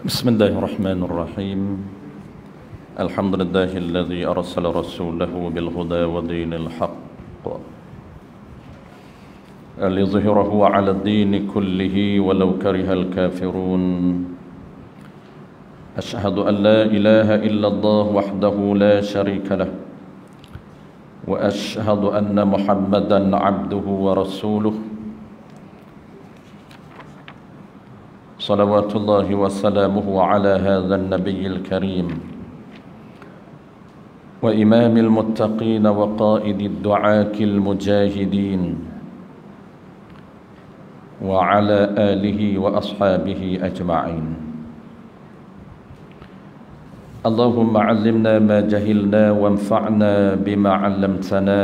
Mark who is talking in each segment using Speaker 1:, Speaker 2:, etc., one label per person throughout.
Speaker 1: بسم الله الرحمن الرحيم. الحمد لله الذي أرسل رسوله بالهدى ودين الحق ليظهره على الدين كله ولو كره الكافرون. أشهد أن لا إله إلا الله وحده لا شريك له، وأشهد أن محمدا عبده ورسوله، صلوات الله وسلامه على هذا النبي الكريم وإمام المتقين وقائد الدعاة المجاهدين، وعلى آله وأصحابه أجمعين. اللهم علمنا ما جهلنا وانفعنا بما علمتنا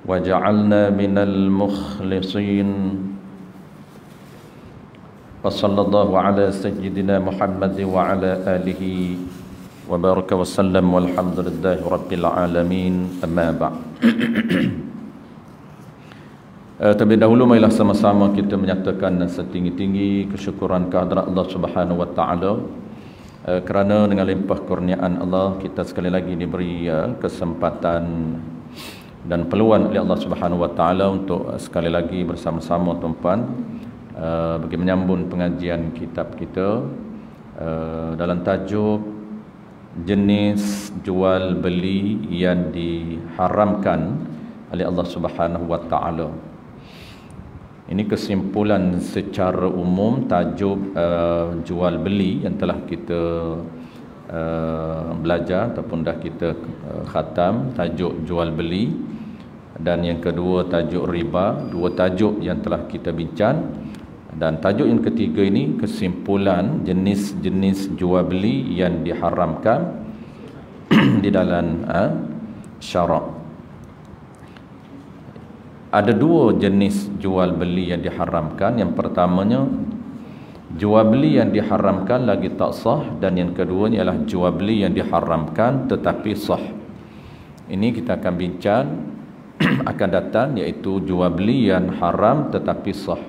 Speaker 1: وجعلنا من المخلصين. وصلى الله على سيدنا محمد وعلى آله وبارك وسلم والحمد لله رب العالمين. أما بعد. Terlebih dahulu marilah sama-sama kita menyatakan setinggi-tinggi kesyukuran kehadrat Allah Subhanahu wa taala kerana dengan limpah kurniaan Allah kita sekali lagi diberi kesempatan dan peluang oleh Allah Subhanahu wa taala untuk sekali lagi bersama-sama tuan-puan bagi menyambung pengajian kitab kita dalam tajuk jenis jual beli yang diharamkan oleh Allah Subhanahu wa taala. Ini kesimpulan secara umum tajuk jual beli yang telah kita belajar ataupun dah kita khatam, tajuk jual beli, dan yang kedua tajuk riba. Dua tajuk yang telah kita bincang. Dan tajuk yang ketiga ini kesimpulan jenis-jenis jual beli yang diharamkan di dalam syarak. Ada dua jenis jual beli yang diharamkan. Yang pertamanya jual beli yang diharamkan lagi tak sah, dan yang keduanya ialah jual beli yang diharamkan tetapi sah. Ini kita akan bincang akan datang, iaitu jual beli yang haram tetapi sah.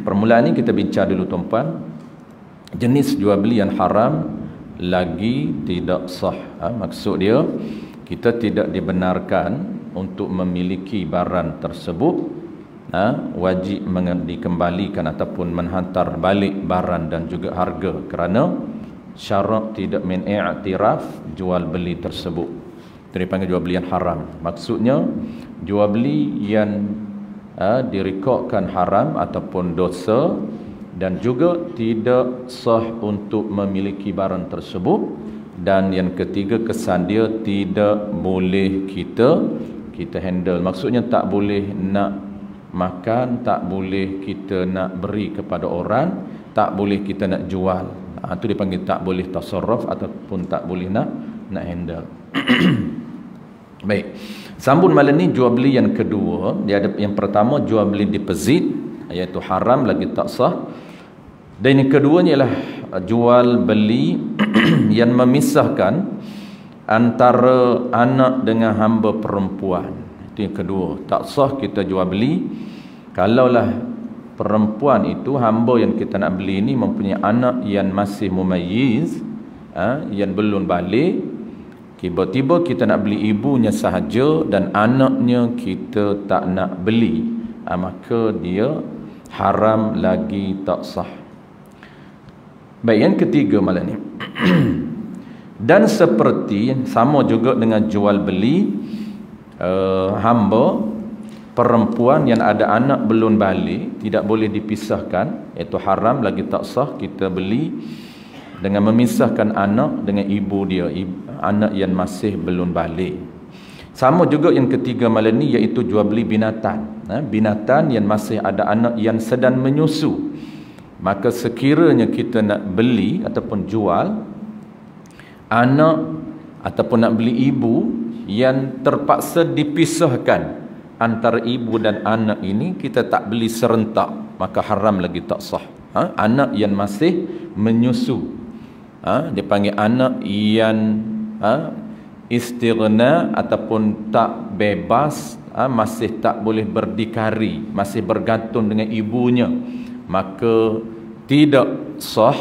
Speaker 1: Permulaan ini kita bincang dulu tuan-puan, jenis jual beli yang haram lagi tidak sah. Maksud dia kita tidak dibenarkan untuk memiliki barang tersebut, wajib dikembalikan ataupun menghantar balik barang dan juga harga kerana syarat tidak mengiktiraf jual beli tersebut. Itu dipanggil jual beli yang haram. Maksudnya jual beli yang direkodkan haram ataupun dosa dan juga tidak sah untuk memiliki barang tersebut. Dan yang ketiga, kesan dia tidak boleh kita handle. Maksudnya tak boleh nak makan, tak boleh kita nak beri kepada orang, tak boleh kita nak jual. Itu dipanggil tak boleh tasarruf ataupun tak boleh nak handle. Baik. Sambung malam ni jual beli yang kedua. Dia ada yang pertama jual beli deposit, iaitu haram lagi tak sah. Dan yang keduanya ialah jual beli yang memisahkan antara anak dengan hamba perempuan. Itu yang kedua. Tak sah kita jual beli kalaulah perempuan itu, hamba yang kita nak beli ini mempunyai anak yang masih mumayyiz, yang belum balik. Tiba-tiba kita nak beli ibunya sahaja dan anaknya kita tak nak beli, maka dia haram lagi tak sah. Baik, yang ketiga malam ni dan seperti sama juga dengan jual beli hamba perempuan yang ada anak belum balik, tidak boleh dipisahkan, iaitu haram lagi tak sah kita beli dengan memisahkan anak dengan ibu dia, anak yang masih belum balik. Sama juga yang ketiga malam ni, iaitu jual beli binatang. Binatang yang masih ada anak yang sedang menyusu. Maka sekiranya kita nak beli ataupun jual anak ataupun nak beli ibu yang terpaksa dipisahkan antara ibu dan anak ini, kita tak beli serentak, maka haram lagi tak sah. Anak yang masih menyusu, dia panggil anak yang istighna ataupun tak bebas, masih tak boleh berdikari, masih bergantung dengan ibunya, maka tidak sah,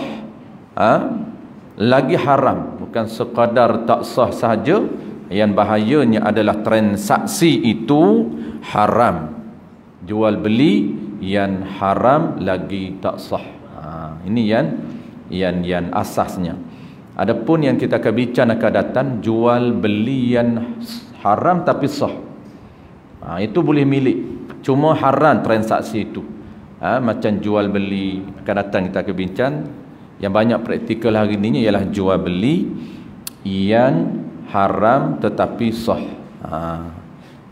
Speaker 1: lagi haram. Bukan sekadar tak sah sahaja, yang bahayanya adalah transaksi itu haram. Jual beli yang haram lagi tak sah. Ini yang asasnya. Adapun yang kita akan bincang akan datang, jual beli yang haram tapi sah. Itu boleh milik. Cuma haram transaksi itu. Macam jual beli akan datang kita akan bincang. Yang banyak praktikal hari ini ialah jual beli yang haram tetapi sah.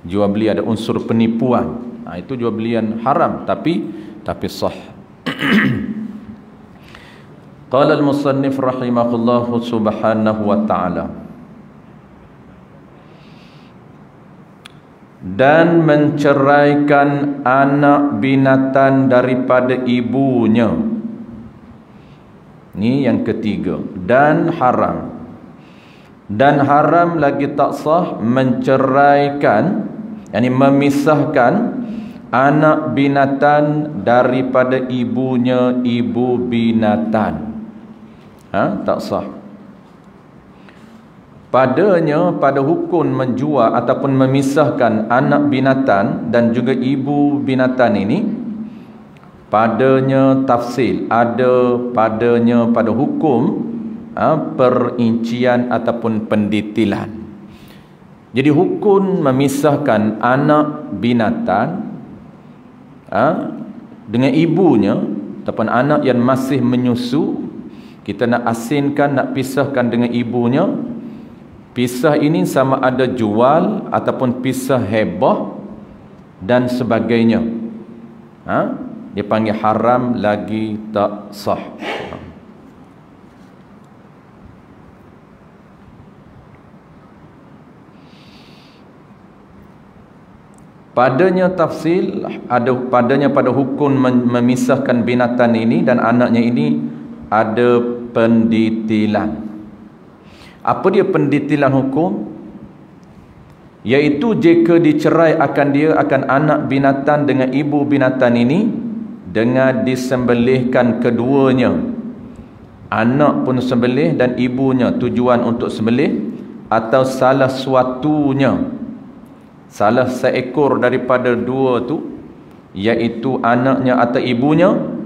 Speaker 1: Jual beli ada unsur penipuan. Itu jual beli yang haram tapi sah. Qala al-musannif rahimahullahu subhanahu wa ta'ala, dan menceraikan anak binatang daripada ibunya. Ini yang ketiga. Dan haram lagi tak sah menceraikan, yakni memisahkan anak binatang daripada ibunya, ibu binatang. Tak sah. Pada hukum menjual ataupun memisahkan anak binatang dan juga ibu binatang ini, padanya tafsil, ada padanya pada hukum perincian ataupun pendetailan. Jadi hukum memisahkan anak binatang dengan ibunya ataupun anak yang masih menyusu, kita nak asinkan, nak pisahkan dengan ibunya. Pisah ini sama ada jual ataupun pisah hebah dan sebagainya. Dia panggil haram lagi tak sah. Padanya tafsil, ada padanya pada hukum memisahkan binatang ini dan anaknya ini ada pendetailan. Apa dia pendetailan hukum? Iaitu jika dicerai akan anak binatang dengan ibu binatang ini dengan disembelihkan keduanya. Anak pun sembelih dan ibunya tujuan untuk sembelih, atau salah suatunya, salah seekor daripada dua tu, iaitu anaknya atau ibunya,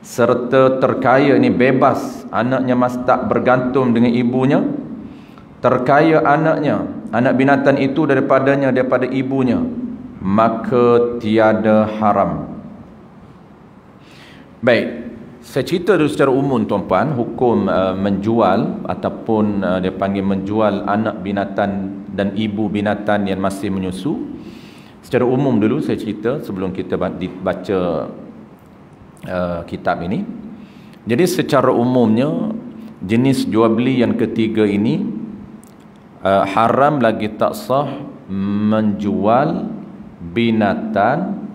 Speaker 1: serta terkaya, ni bebas, anaknya masih tak bergantung dengan ibunya, terkaya anaknya, anak binatang itu daripada ibunya, maka tiada haram. Baik, saya cerita dulu secara umum tuan-puan, hukum menjual ataupun dia panggil menjual anak binatang dan ibu binatang yang masih menyusu. Secara umum dulu saya cerita sebelum kita baca kitab ini. Jadi secara umumnya jenis jual beli yang ketiga ini haram lagi tak sah menjual binatang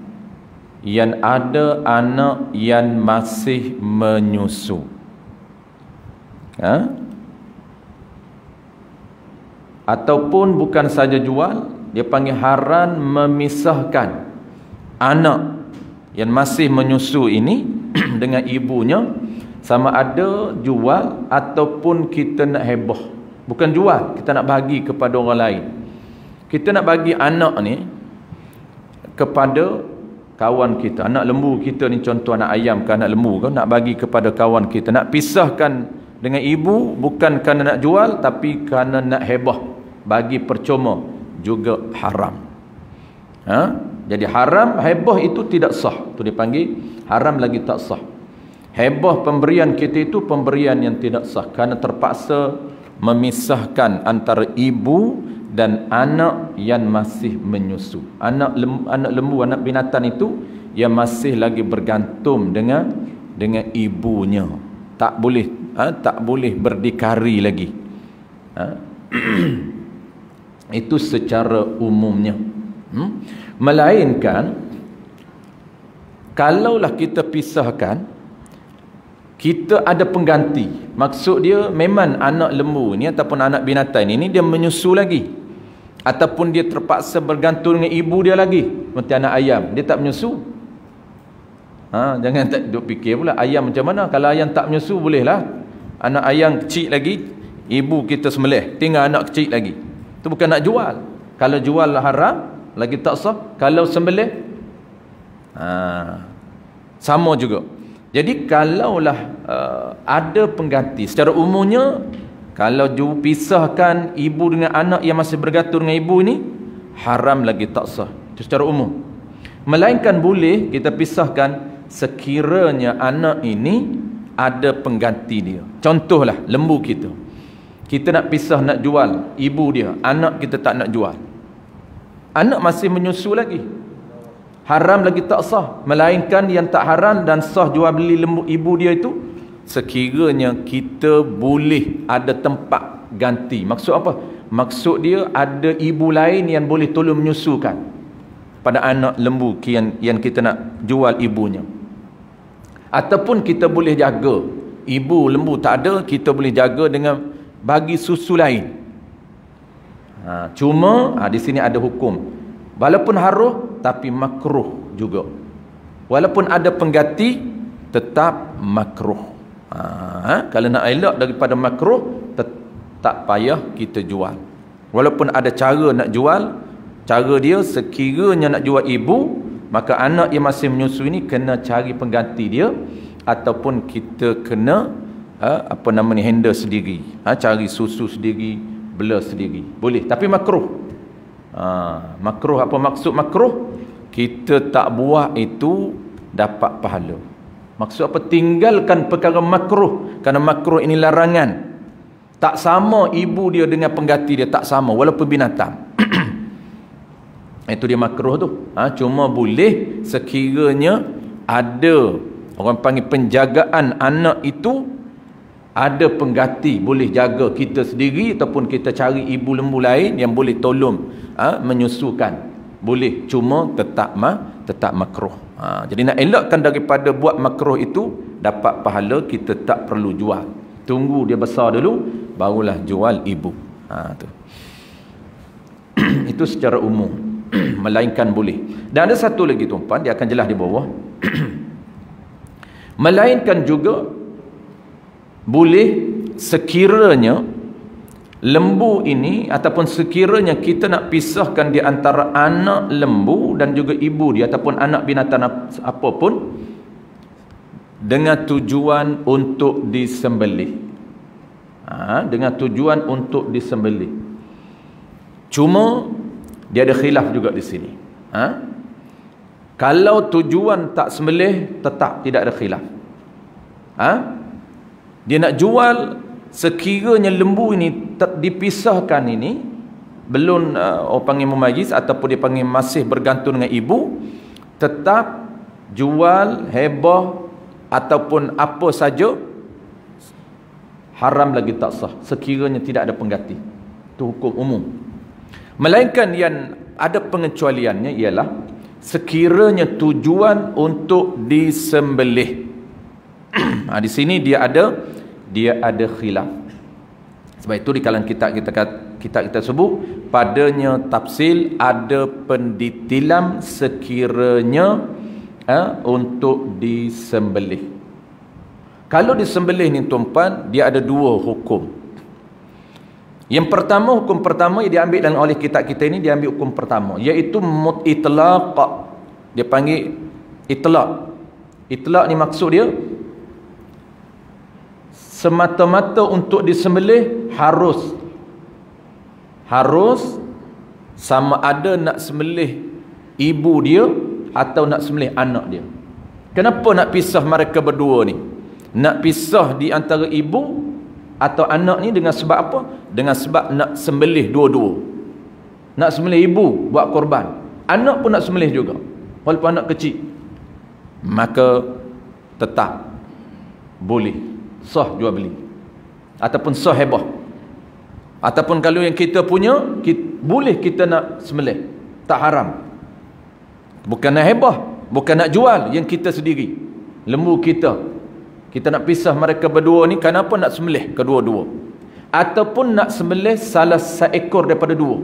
Speaker 1: yang ada anak yang masih menyusu. Ataupun bukan saja jual, dia panggil haram memisahkan anak yang masih menyusu ini dengan ibunya, sama ada jual ataupun kita nak heboh. Bukan jual, kita nak bagi kepada orang lain. Kita nak bagi anak ni kepada kawan kita, anak lembu kita ni, contoh anak ayam ke anak lembu ke, nak bagi kepada kawan kita, nak pisahkan dengan ibu, bukan kerana nak jual tapi kerana nak heboh, bagi percuma, juga haram. Jadi haram, heboh itu tidak sah. Itu dipanggil haram lagi tak sah. Heboh pemberian kita itu pemberian yang tidak sah, kerana terpaksa memisahkan antara ibu dan anak yang masih menyusu. Anak lembu, anak binatang itu yang masih lagi bergantung dengan ibunya. Tak boleh berdikari lagi. Itu secara umumnya. Melainkan kalaulah kita pisahkan, kita ada pengganti. Maksud dia memang anak lembu ni ataupun anak binatang ini dia menyusu lagi, ataupun dia terpaksa bergantung dengan ibu dia lagi, seperti anak ayam, dia tak menyusu. Jangan tak duk fikir pula ayam macam mana. Kalau ayam tak menyusu bolehlah. Anak ayam kecil lagi, ibu kita sembelih, tinggal anak kecil lagi. Itu bukan nak jual. Kalau jual haram, lagi tak sah. Kalau sembelih, sama juga. Jadi kalaulah ada pengganti, secara umumnya kalau pisahkan ibu dengan anak yang masih bergantung dengan ibu ini, haram lagi tak sah. Itu secara umum. Melainkan boleh kita pisahkan sekiranya anak ini ada pengganti dia. Contohlah lembu kita. Kita nak pisah, nak jual ibu dia, anak kita tak nak jual. Anak masih menyusu lagi. Haram lagi tak sah. Melainkan yang tak haram dan sah jual beli lembu ibu dia itu sekiranya kita boleh ada tempat ganti. Maksud apa? Maksud dia ada ibu lain yang boleh tolong menyusukan pada anak lembu yang kita nak jual ibunya. Ataupun kita boleh jaga ibu lembu tak ada, kita boleh jaga dengan bagi susu lain. Cuma di sini ada hukum. Walaupun haruh tapi makruh juga. Walaupun ada pengganti tetap makruh. Kalau nak elak daripada makruh, tak payah kita jual. Walaupun ada cara nak jual, cara dia sekiranya nak jual ibu, maka anak yang masih menyusu ini kena cari pengganti dia, ataupun kita kena handle sendiri, cari susu sendiri, bela sendiri. Boleh, tapi makruh. Makruh, apa maksud makruh? Kita tak buat itu dapat pahala. Maksud apa? Tinggalkan perkara makruh, kerana makruh ini larangan. Tak sama ibu dia dengan pengganti dia, tak sama walaupun binatang. Itu dia makruh tu. Cuma boleh sekiranya ada, orang panggil penjagaan anak itu, ada pengganti, boleh jaga kita sendiri ataupun kita cari ibu lembu lain yang boleh tolong menyusukan. Boleh, cuma tetap makruh. Jadi nak elakkan daripada buat makruh itu, dapat pahala, kita tak perlu jual. Tunggu dia besar dulu, barulah jual ibu. Tu. Itu secara umum. Melainkan boleh. Dan ada satu lagi tuan-tuan, dia akan jelas di bawah. Melainkan juga boleh sekiranya lembu ini, ataupun sekiranya kita nak pisahkan di antara anak lembu dan juga ibu dia, ataupun anak binatang apapun, dengan tujuan untuk disembelih. Dengan tujuan untuk disembelih. Cuma dia ada khilaf juga di sini. Kalau tujuan tak sembelih, tetap tidak ada khilaf. Dia nak jual, sekiranya lembu ini dipisahkan ini, belum orang panggil mumayyiz, ataupun dia panggil masih bergantung dengan ibu, tetap jual, hebah ataupun apa saja, haram lagi tak sah sekiranya tidak ada pengganti. Itu hukum umum. Melainkan yang ada pengecualiannya ialah sekiranya tujuan untuk disembelih. Di sini dia ada khilaf. Sebab itu di kalangan kita sebut padanya tafsil ada pendetilan sekiranya untuk disembelih. Kalau disembelih ni tuan-tuan, dia ada dua hukum. Yang pertama, hukum pertama yang diambil oleh kitab kita ini, diambil hukum pertama, iaitu itlaq. Dia panggil itlaq. Itlaq ni maksud dia semata-mata untuk disembelih harus sama ada nak sembelih ibu dia atau nak sembelih anak dia. Kenapa nak pisah mereka berdua ni? Nak pisah di antara ibu atau anak ni dengan sebab apa? Dengan sebab nak sembelih dua-dua. Nak sembelih ibu buat korban, anak pun nak sembelih juga, walaupun anak kecil. Maka tetap boleh sah jual beli, ataupun sah hebah. Ataupun kalau yang kita punya, boleh kita nak sembelih, tak haram. Bukan nak hebah, bukan nak jual yang kita sendiri, lembu kita nak pisah mereka berdua ni, kenapa nak sembelih kedua-dua, ataupun nak sembelih salah seekor daripada dua.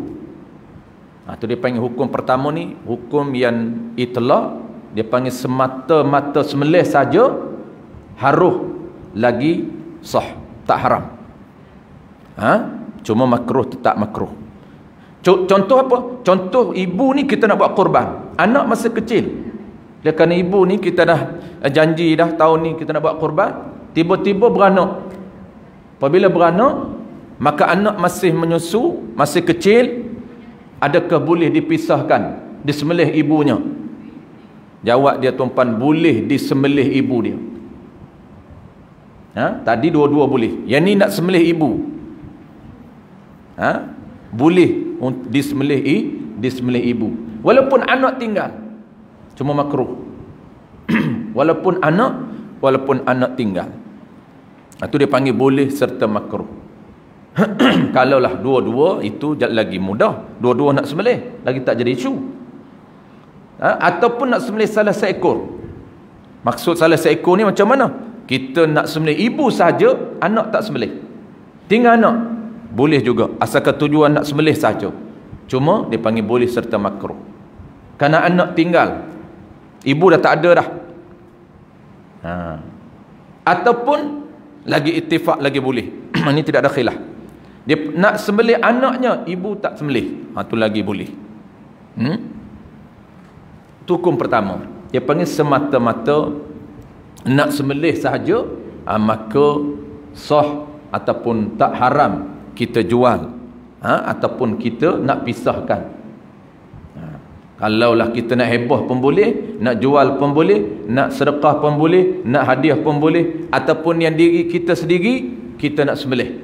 Speaker 1: Itu dia panggil hukum pertama ni, hukum yang itlaq, dia panggil semata-mata sembelih saja haruh lagi sah, tak haram. Cuma makruh, tetap makruh. Contoh apa? Contoh ibu ni kita nak buat korban, anak masa kecil. Dia kerana ibu ni kita dah janji dah tahun ni kita nak buat korban, tiba-tiba beranak. Apabila beranak, maka anak masih menyusu, masih kecil, adakah boleh dipisahkan, disembelih ibunya? Jawab dia tuan-puan, boleh disembelih ibu dia. Tadi dua-dua boleh. Yang ni nak sembelih ibu. Boleh disembelih ibu. Walaupun anak tinggal. Cuma makruh. walaupun anak tinggal. Itu dia panggil boleh serta makruh. Kalaulah dua-dua itu lagi mudah. Dua-dua nak sembelih, lagi tak jadi isu. Ataupun nak sembelih salah seekor. Maksud salah seekor ni macam mana? Kita nak sembelih ibu saja, anak tak sembelih. Tinggal anak, boleh juga. Asalkan tujuan nak sembelih saja. Cuma dia panggil boleh serta makruh. Kerana anak tinggal, ibu dah tak ada dah. Ataupun lagi ittifaq lagi boleh. Ini tidak ada khilaf. Dia nak sembelih anaknya, ibu tak sembelih. Itu lagi boleh. Itu hukum pertama. Dia panggil semata-mata nak sembelih sahaja, maka sah ataupun tak haram kita jual, ataupun kita nak pisahkan. Kalaulah kita nak heboh pun boleh, nak jual pun boleh, nak sedekah pun boleh, nak hadiah pun boleh, ataupun yang diri kita sendiri kita nak sembelih,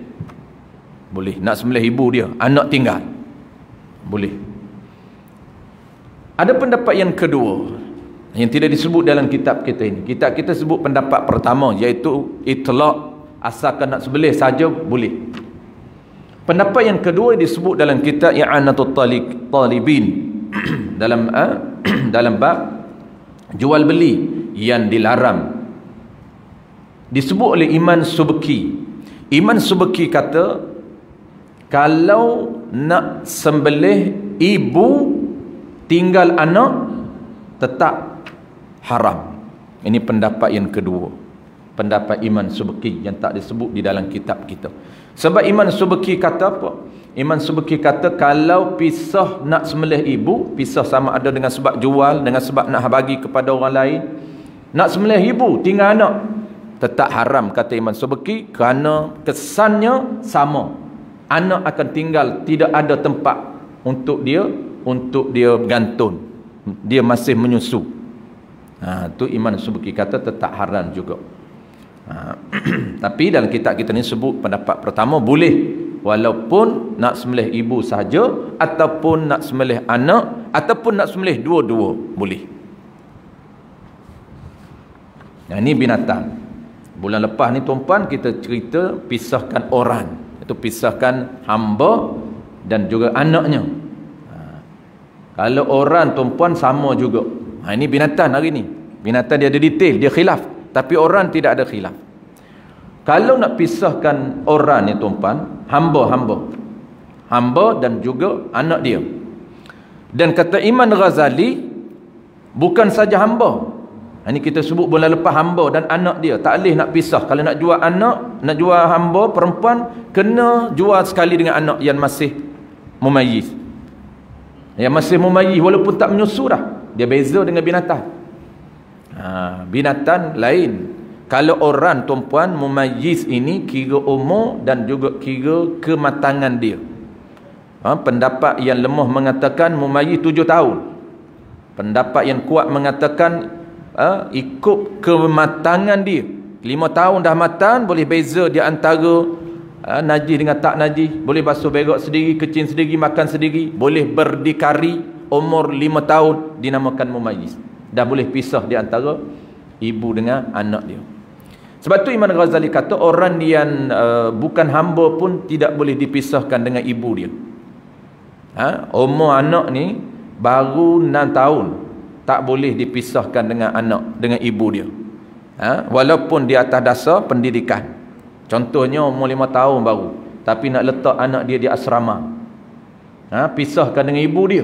Speaker 1: boleh. Nak sembelih ibu dia, anak tinggal, boleh. Ada pendapat yang kedua yang tidak disebut dalam kitab kita ini. Kitab kita sebut pendapat pertama, iaitu itlaq, asalkan nak sembelih saja boleh. Pendapat yang kedua disebut dalam kitab I'anatul Talibin dalam bab jual beli yang dilarang. Disebut oleh Iman Subki. Iman Subki kata, kalau nak sembelih ibu tinggal anak tetap haram. Ini pendapat yang kedua, pendapat Iman Subki yang tak disebut di dalam kitab kita. Sebab Iman Subki kata apa? Iman Subki kata, kalau pisah nak sembelih ibu, pisah sama ada dengan sebab jual, dengan sebab nak bagi kepada orang lain, nak sembelih ibu tinggal anak, tetap haram kata Iman Subki, kerana kesannya sama. Anak akan tinggal, tidak ada tempat untuk dia gantung, dia masih menyusu. Tu Iman Subki kata tetap haram juga. Tapi dalam kitab kita ni sebut pendapat pertama boleh, walaupun nak sembelih ibu sahaja, ataupun nak sembelih anak, ataupun nak sembelih dua-dua boleh. Ini binatang. Bulan lepas ni tuan-puan kita cerita pisahkan orang, itu pisahkan hamba dan juga anaknya. Kalau orang tuan-puan sama juga. Ini binatang hari ni. Binatang dia ada detail, dia khilaf. Tapi orang tidak ada khilaf. Kalau nak pisahkan orang ni tuan-puan, hamba dan juga anak dia. Dan kata Imam Ghazali, bukan saja hamba. Ini kita sebut bulan lepas hamba dan anak dia. Tak boleh nak pisah. Kalau nak jual anak, nak jual hamba perempuan, kena jual sekali dengan anak yang masih mumayyiz. Yang masih mumayyiz walaupun tak menyusu dah. Dia beza dengan binatang. Binatang lain. Kalau orang tuan-puan mumayyiz ini kira umur dan juga kira kematangan dia. Pendapat yang lemah mengatakan mumayyiz 7 tahun. Pendapat yang kuat mengatakan ikut kematangan dia. 5 tahun dah matang, boleh beza di antara najis dengan tak najis, boleh basuh berak sendiri, kecil sendiri, makan sendiri, boleh berdikari, umur 5 tahun dinamakan mumayyiz. Dah boleh pisah di antara ibu dengan anak dia. Sebab tu Imam Ghazali kata orang yang bukan hamba pun tidak boleh dipisahkan dengan ibu dia. Umur anak ni baru 6 tahun, tak boleh dipisahkan dengan anak, dengan ibu dia. Walaupun di atas dasar pendidikan. Contohnya umur 5 tahun baru, tapi nak letak anak dia di asrama, pisahkan dengan ibu dia,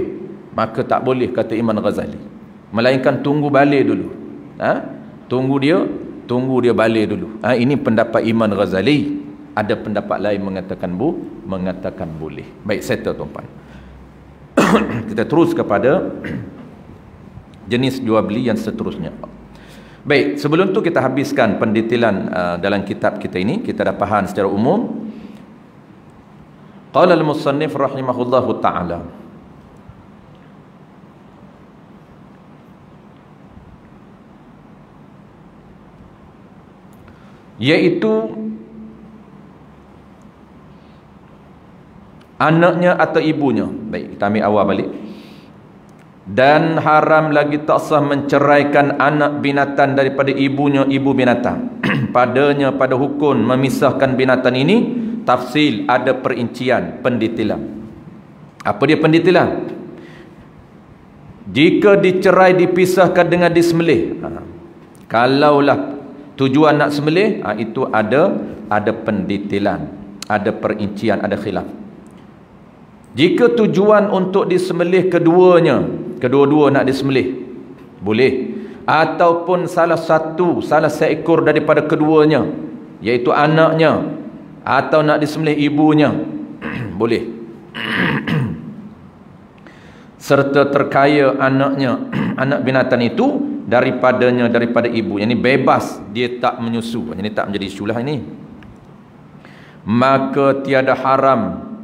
Speaker 1: maka tak boleh kata Imam Ghazali. melainkan tunggu balik dulu. Tunggu dia balik dulu. Ini pendapat Imam Ghazali. Ada pendapat lain mengatakan boleh. Baik, settle tuan-tuan. Kita terus kepada jenis jual beli yang seterusnya. Baik, sebelum tu kita habiskan pendetailan dalam kitab kita ini. Kita dah faham secara umum. Qala al-musannif rahimahullahu ta'ala, iaitu anaknya atau ibunya. Baik, kita ambil awal balik. Dan haram lagi tak sah menceraikan anak binatang daripada ibunya, ibu binatang. Padanya pada hukum memisahkan binatang ini, tafsil, ada perincian, pendetailan. Apa dia pendetailan? Jika dicerai dipisahkan dengan disembelih. Kalaulah tujuan nak sembelih, itu ada pendetailan, ada perincian, ada khilaf. Jika tujuan untuk disembelih kedua-dua nak disembelih, boleh. Ataupun salah seekor daripada keduanya, iaitu anaknya, atau nak disembelih ibunya, boleh. Serta terkaya anaknya, anak binatang itu daripada ibu. Yang ini bebas, dia tak menyusu. Yang ini tak menjadi isu lah ini. Maka tiada haram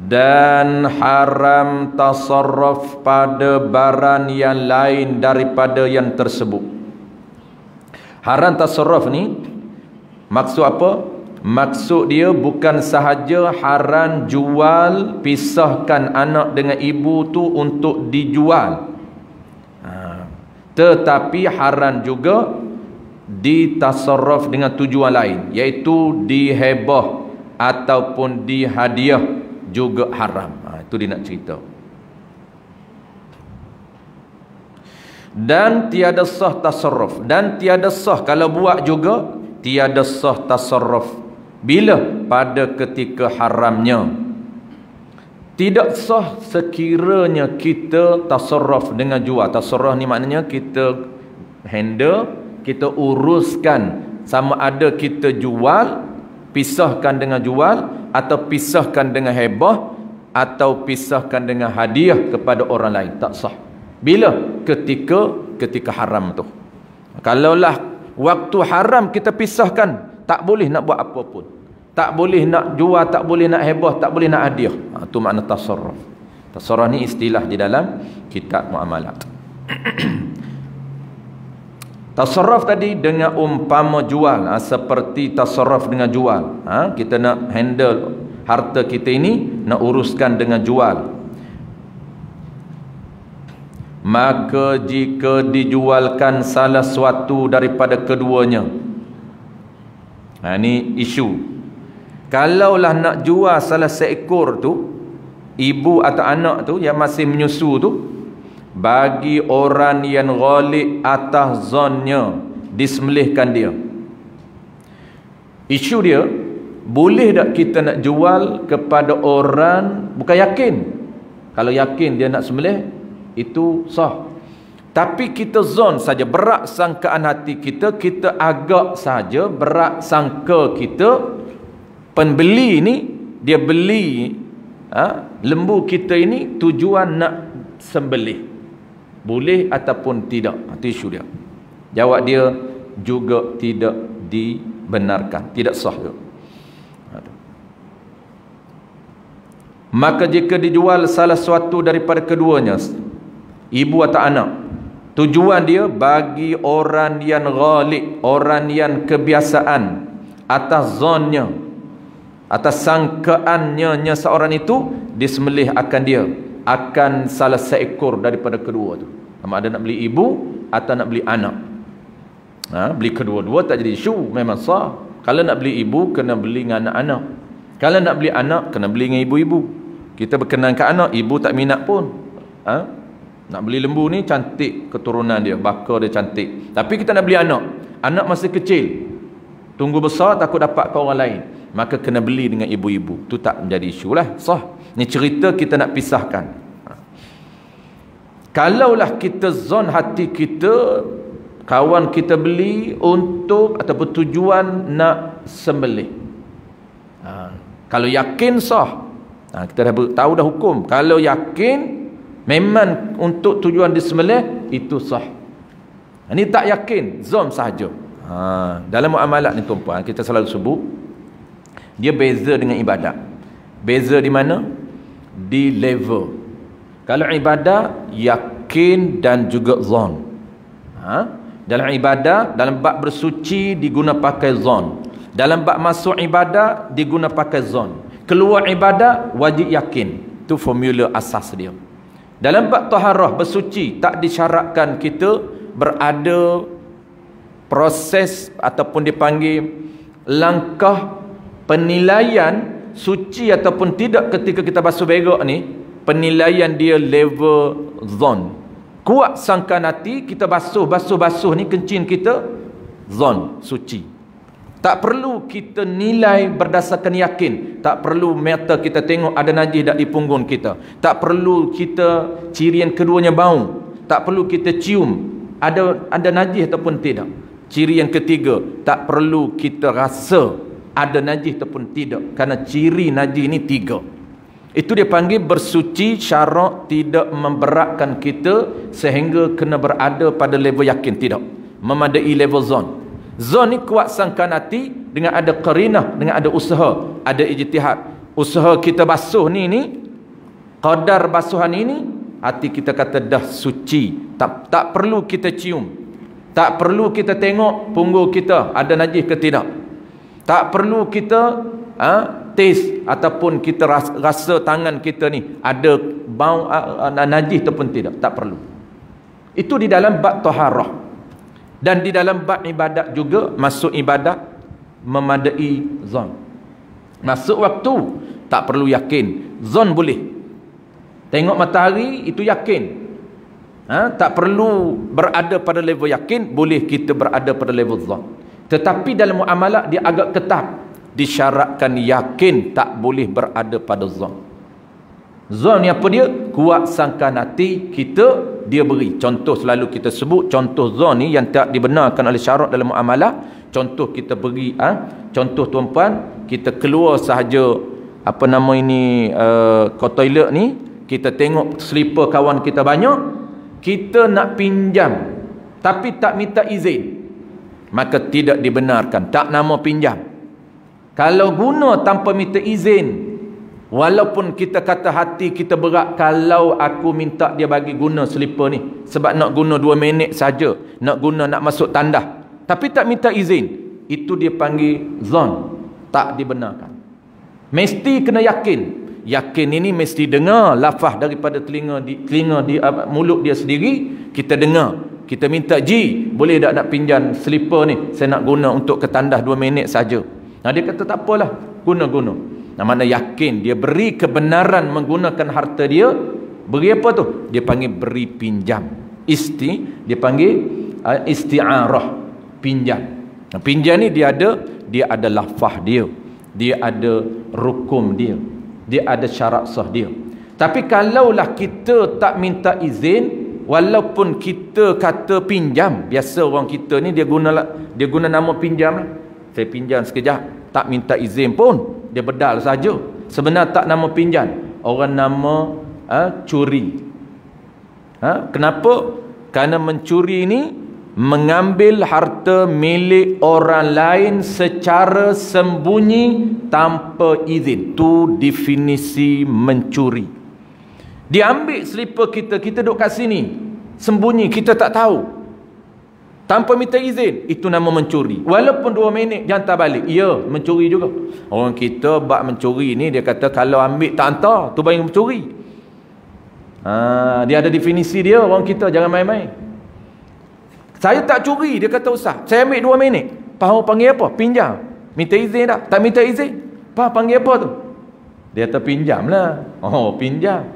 Speaker 1: dan haram tasarruf pada barang yang lain daripada yang tersebut. Haram tasarruf ni maksud apa? Maksud dia bukan sahaja haram jual, pisahkan anak dengan ibu tu untuk dijual, tetapi haram juga ditasarruf dengan tujuan lain, iaitu dihebah ataupun dihadiah, juga haram. Itu dia nak cerita. Dan tiada sah tasarruf, dan tiada sah kalau buat juga tiada sah tasarruf. Bila? Pada ketika haramnya. Tidak sah sekiranya kita tasarruf dengan jual. Tasarruf ni maknanya kita handle, kita uruskan, sama ada kita jual, pisahkan dengan jual, atau pisahkan dengan hebah, atau pisahkan dengan hadiah kepada orang lain. Tak sah. Bila? Ketika haram tu. Kalaulah waktu haram kita pisahkan, tak boleh nak buat apa pun. Tak boleh nak jual, tak boleh nak hebah, tak boleh nak hadiah. Itu makna tasarruf. Tasarruf ni istilah di dalam kitab muamalat. Tasarruf tadi dengan umpama jual, seperti tasarruf dengan jual. Kita nak handle harta kita ini, nak uruskan dengan jual. Maka jika dijualkan salah suatu daripada keduanya, ini isu. Kalaulah nak jual salah seekor tu, ibu atau anak tu yang masih menyusu tu, bagi orang yang ghalib atas zonnya, disembelihkan dia. Isu dia, boleh tak kita nak jual kepada orang bukan yakin? Kalau yakin dia nak sembelih, itu sah. Tapi kita zon saja, berak sangkaan hati kita, kita agak saja berak sangka kita, pembeli ni dia beli lembu kita ini tujuan nak sembelih, boleh ataupun tidak? Itu isu dia. Jawab dia juga tidak dibenarkan, tidak sah juga. Maka jika dijual salah suatu daripada keduanya, ibu atau anak, tujuan dia bagi orang yang ghalib, orang yang kebiasaan atas zonnya, atas sangkaannya seorang itu, disembelih akan dia, akan salah seekor daripada kedua tu. Sama ada nak beli ibu atau nak beli anak. Beli kedua-dua tak jadi isu, memang sah. Kalau nak beli ibu, kena beli dengan anak-anak. Kalau nak beli anak, kena beli dengan ibu-ibu. Kita berkenan ke anak, ibu tak minat pun. Nak beli lembu ni cantik keturunan dia, bakar dia cantik. Tapi kita nak beli anak, anak masih kecil, tunggu besar takut dapat ke orang lain, maka kena beli dengan ibu-ibu. Tu tak menjadi isu lah, sah. Ni cerita kita nak pisahkan. Kalaulah kita zon hati kita, kawan kita beli untuk ataupun tujuan nak sembelih. Kalau yakin sah. Kita dah tahu dah hukum. Kalau yakin memang untuk tujuan disembelih, itu sah. Ini tak yakin, zon sahaja. Dalam muamalat ni tuan-puan, kita selalu sebut dia beza dengan ibadat. Beza di mana? Di level. Kalau ibadat, yakin dan juga zon. Dalam ibadat, dalam bab bersuci diguna pakai zon. Dalam bab masuk ibadat diguna pakai zon. Keluar ibadat wajib yakin. Itu formula asas dia. Dalam bab taharah bersuci tak disyaratkan kita berada proses ataupun dipanggil langkah penilaian suci ataupun tidak ketika kita basuh berak ni. Penilaian dia level zon. Kuat sangka nanti kita basuh ni kencing kita zon suci. Tak perlu kita nilai berdasarkan yakin. Tak perlu mata kita tengok ada najis tak di punggung kita. Tak perlu kita cirian keduanya bau. Tak perlu kita cium ada najis ataupun tidak. Ciri yang ketiga, tak perlu kita rasa ada najis ataupun tidak. Kerana ciri najis ni 3. Itu dia panggil bersuci syarak tidak memberatkan kita sehingga kena berada pada level yakin, tidak. Memadai level zon. Zon ni kuat sangkan hati dengan ada qarinah, dengan ada usaha, ada ijtihad. Usaha kita basuh ni qadar basuhan ini, hati kita kata dah suci. Tak perlu kita cium. Tak perlu kita tengok punggung kita ada najis ke tidak. Tak perlu kita taste ataupun kita rasa tangan kita ni ada bau najis ataupun tidak. Tak perlu. Itu di dalam bab taharah. Dan di dalam bab ibadat juga, masuk ibadat memadai zon. Masuk waktu tak perlu yakin, zon boleh. Tengok matahari itu yakin. Tak perlu berada pada level yakin, boleh kita berada pada level zon. Tetapi dalam muamalah dia agak ketat. Disyaratkan yakin, tak boleh berada pada zon. Zon ni apa dia? Kuat sangka hati kita dia beri. Contoh selalu kita sebut contoh zon ni yang tak dibenarkan oleh syarat dalam muamalah. Contoh kita beri contoh tuan-puan, kita keluar sahaja apa nama ini toilet ni, kita tengok slipper kawan kita banyak, kita nak pinjam tapi tak minta izin, maka tidak dibenarkan, tak nama pinjam. Kalau guna tanpa minta izin, walaupun kita kata hati kita berat, kalau aku minta dia bagi guna slipper ni sebab nak guna 2 minit saja, nak guna nak masuk tandas, tapi tak minta izin, itu dia panggil zon, tak dibenarkan. Mesti kena yakin. Yakin ini mesti dengar lafaz daripada telinga di mulut dia sendiri, kita dengar. Kita minta, ji, boleh tak nak pinjam slipper ni, saya nak guna untuk ke tandas 2 minit saja. Dia kata tak apalah, guna-guna. Mana yakin, dia beri kebenaran menggunakan harta dia. Beri apa tu? Dia panggil beri pinjam. Dia panggil isti'arah, pinjam. Pinjam ni dia ada lafaz dia, dia ada rukum dia, dia ada syarat sah dia. Tapi kalaulah kita tak minta izin, walaupun kita kata pinjam, biasa orang kita ni dia guna nama pinjam lah. Saya pinjam sekejap, tak minta izin pun, dia bedal saja. Sebenarnya tak nama pinjam, orang nama curi. Kenapa? Kerana mencuri ini mengambil harta milik orang lain secara sembunyi tanpa izin. Itu definisi mencuri. Dia ambil slipper kita duduk kat sini sembunyi, kita tak tahu, tanpa minta izin, itu nama mencuri. Walaupun 2 minit dia hantar balik, ya, mencuri juga. Orang kita bab mencuri ni, dia kata kalau ambil tak hantar, tu baru mencuri. Dia ada definisi dia, orang kita jangan main-main. Saya tak curi, dia kata Ustaz, saya ambil 2 minit. Faham panggil apa? Pinjam. Minta izin tak? Tak minta izin. Faham panggil apa tu? Dia kata pinjam lah. Oh, pinjam.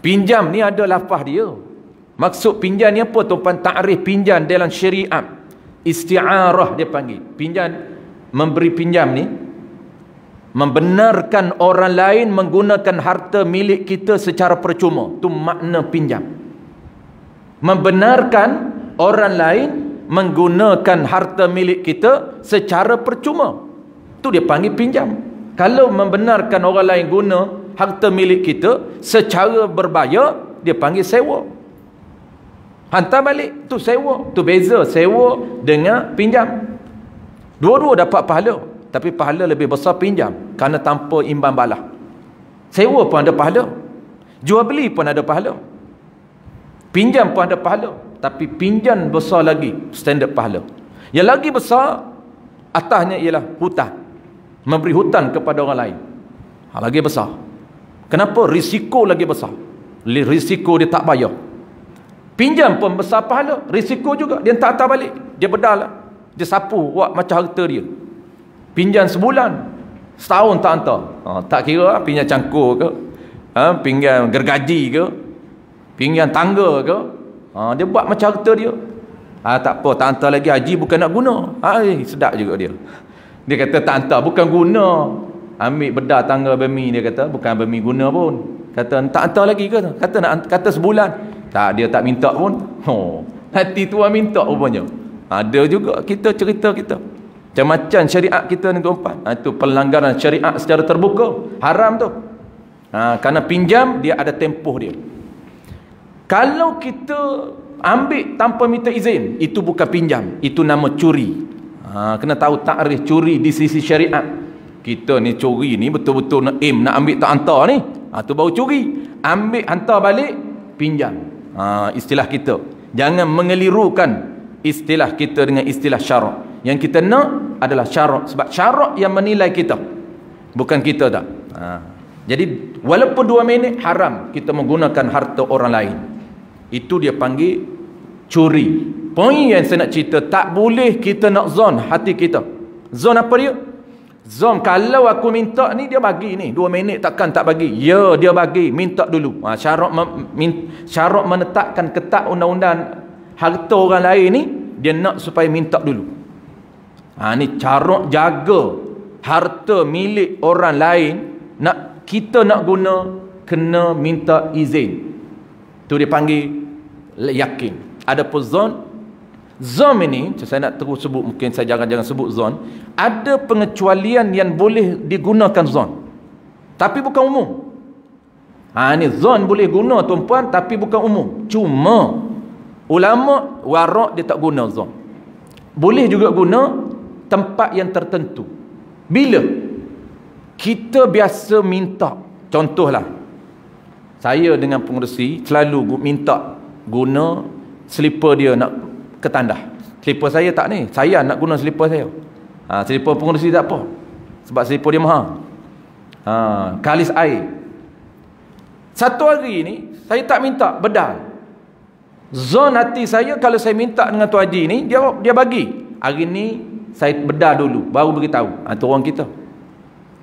Speaker 1: Pinjam ni ada lafaz dia. Maksud pinjam ni apa tuan-tuan? Ta'rif pinjam dalam syariat, isti'arah dia panggil. Pinjam, memberi pinjam ni, Membenarkan orang lain menggunakan harta milik kita secara percuma. Itu makna pinjam. Membenarkan orang lain menggunakan harta milik kita secara percuma. Itu dia panggil pinjam. Kalau membenarkan orang lain guna harta milik kita secara berbayar, dia panggil sewa. Hantar balik, tu sewa. Tu beza sewa dengan pinjam. Dua-dua dapat pahala, tapi pahala lebih besar pinjam kerana tanpa imbang balas. Sewa pun ada pahala, jual beli pun ada pahala, pinjam pun ada pahala, tapi pinjam besar lagi standard pahala. Yang lagi besar atasnya ialah hutang, memberi hutang kepada orang lain. Lagi besar. Kenapa? Risiko lagi besar. Risiko dia tak bayar. Pinjam pun besar pahala, risiko juga dia tak hantar balik, dia bedal lah, dia sapu buat macam harta dia. Pinjam sebulan, setahun tak hantar. Tak kira pinjam cangkur ke, pinjam gergaji ke, pinjam tangga ke, dia buat macam harta dia. Tak apa, tak hantar lagi, haji bukan nak guna. Sedap juga dia. Dia kata tak hantar bukan guna, ambil bedah tangga bumi, dia kata bukan bumi guna pun. Kata tak hantar lagi ke? Kata nak, kata sebulan. Tak, dia tak minta pun. Hati tuan minta rupanya. Ada juga kita cerita kita. Macam-macam syariat kita ni tuan-tuan. Itu pelanggaran syariat secara terbuka. Haram tu. Kerana pinjam, dia ada tempoh dia. Kalau kita ambil tanpa minta izin, itu bukan pinjam. Itu nama curi. Kena tahu takrif curi di sisi syariat. Kita ni curi ni betul-betul nak aim, nak ambil tak hantar ni. Tu baru curi. Ambil hantar balik, pinjam. Istilah kita. Jangan mengelirukan istilah kita dengan istilah syarak. Yang kita nak adalah syarak. Sebab syarak yang menilai kita, bukan kita tak. Jadi walaupun 2 minit haram kita menggunakan harta orang lain. Itu dia panggil curi. Poin yang saya nak cerita, tak boleh kita nak zon hati kita. Zon apa dia? Zon, kalau aku minta ni dia bagi ni 2 minit, takkan tak bagi. Ya, dia bagi, minta dulu. Syarat menetapkan ketat undang-undang harta orang lain ni, dia nak supaya minta dulu. Ni cara jaga harta milik orang lain. Kita nak guna, kena minta izin. Tu dia panggil yakin. Adapun zon ini, saya nak terus sebut, mungkin saya jangan sebut zon. Ada pengecualian yang boleh digunakan zon, tapi bukan umum. Ni zon boleh guna tuan-puan, tapi bukan umum. Cuma ulama warak dia tak guna zon. Boleh juga guna tempat yang tertentu. Bila kita biasa minta, contohlah saya dengan pengerusi selalu minta guna selipar dia nak ke tandas. Selipar saya tak ni, saya nak guna selipar saya. Selipar pengerusi tak apa, sebab selipar dia mahal. Kalis air. Satu hari ni saya tak minta, bedal. Zon hati saya, kalau saya minta dengan Tuan Haji ni, dia bagi. Hari ni saya bedah dulu, baru beritahu. Itu orang kita.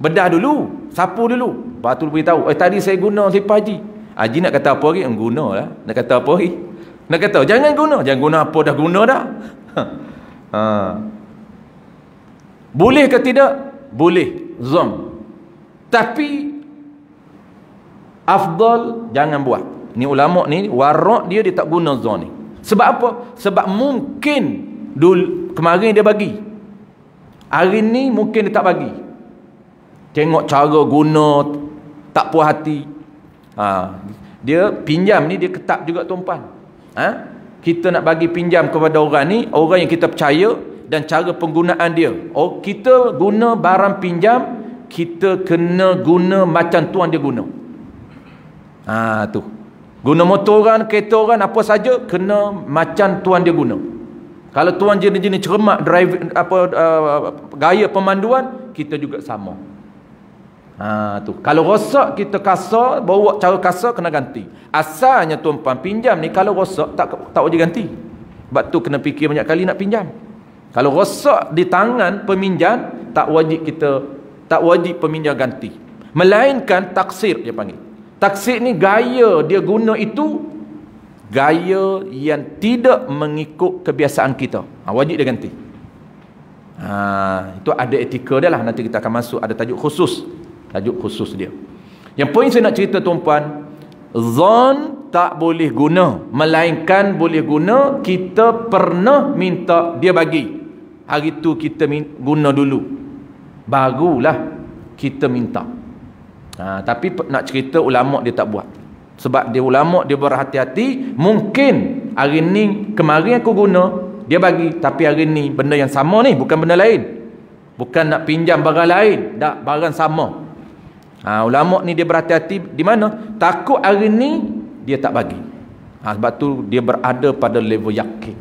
Speaker 1: Bedah dulu, sapu dulu, lepas tu beritahu. Tadi saya guna selipar Haji. Haji nak kata apa lagi? Guna lah. Nak kata apa lagi? Nak kata jangan guna apa, dah guna dah. Boleh ke tidak? Boleh, zon. Tapi afdal jangan buat. Ni ulama ni warak dia tak guna zon ni. Sebab apa? Sebab mungkin kemarin dia bagi, hari ni mungkin dia tak bagi. Tengok cara guna tak puas hati. Dia pinjam ni dia ketat juga tuan-puan. Kita nak bagi pinjam kepada orang ni, orang yang kita percaya, dan cara penggunaan dia. Kita guna barang pinjam, kita kena guna macam tuan dia guna. Tu. Guna motor orang, kereta orang, apa saja kena macam tuan dia guna. Kalau tuan jenis-jenis cermat gaya pemanduan, kita juga sama. Tu. Kalau rosak kita kasar, bawa cara kasar, kena ganti. Asalnya tuan-puan pinjam ni kalau rosak tak wajib ganti. Sebab tu kena fikir banyak kali nak pinjam. Kalau rosak di tangan peminjam, tak wajib peminjam ganti. Melainkan taksir dia panggil. Taksir ni gaya dia guna itu gaya yang tidak mengikut kebiasaan kita. Wajib dia ganti. Itu ada etika dia lah. Nanti kita akan masuk, ada tajuk khusus dia. Yang poin saya nak cerita tuan-puan, zon tak boleh guna, melainkan boleh guna kita pernah minta dia bagi. Hari tu kita guna dulu, barulah kita minta. Tapi nak cerita ulama dia tak buat. Sebab dia ulama dia berhati-hati. Mungkin hari ni, kemarin aku guna, dia bagi, tapi hari ni benda yang sama ni, bukan benda lain, bukan nak pinjam barang lain, tak, barang sama. Ulama ni dia berhati-hati. Di mana? Takut hari ni dia tak bagi. Sebab tu dia berada pada level yakin.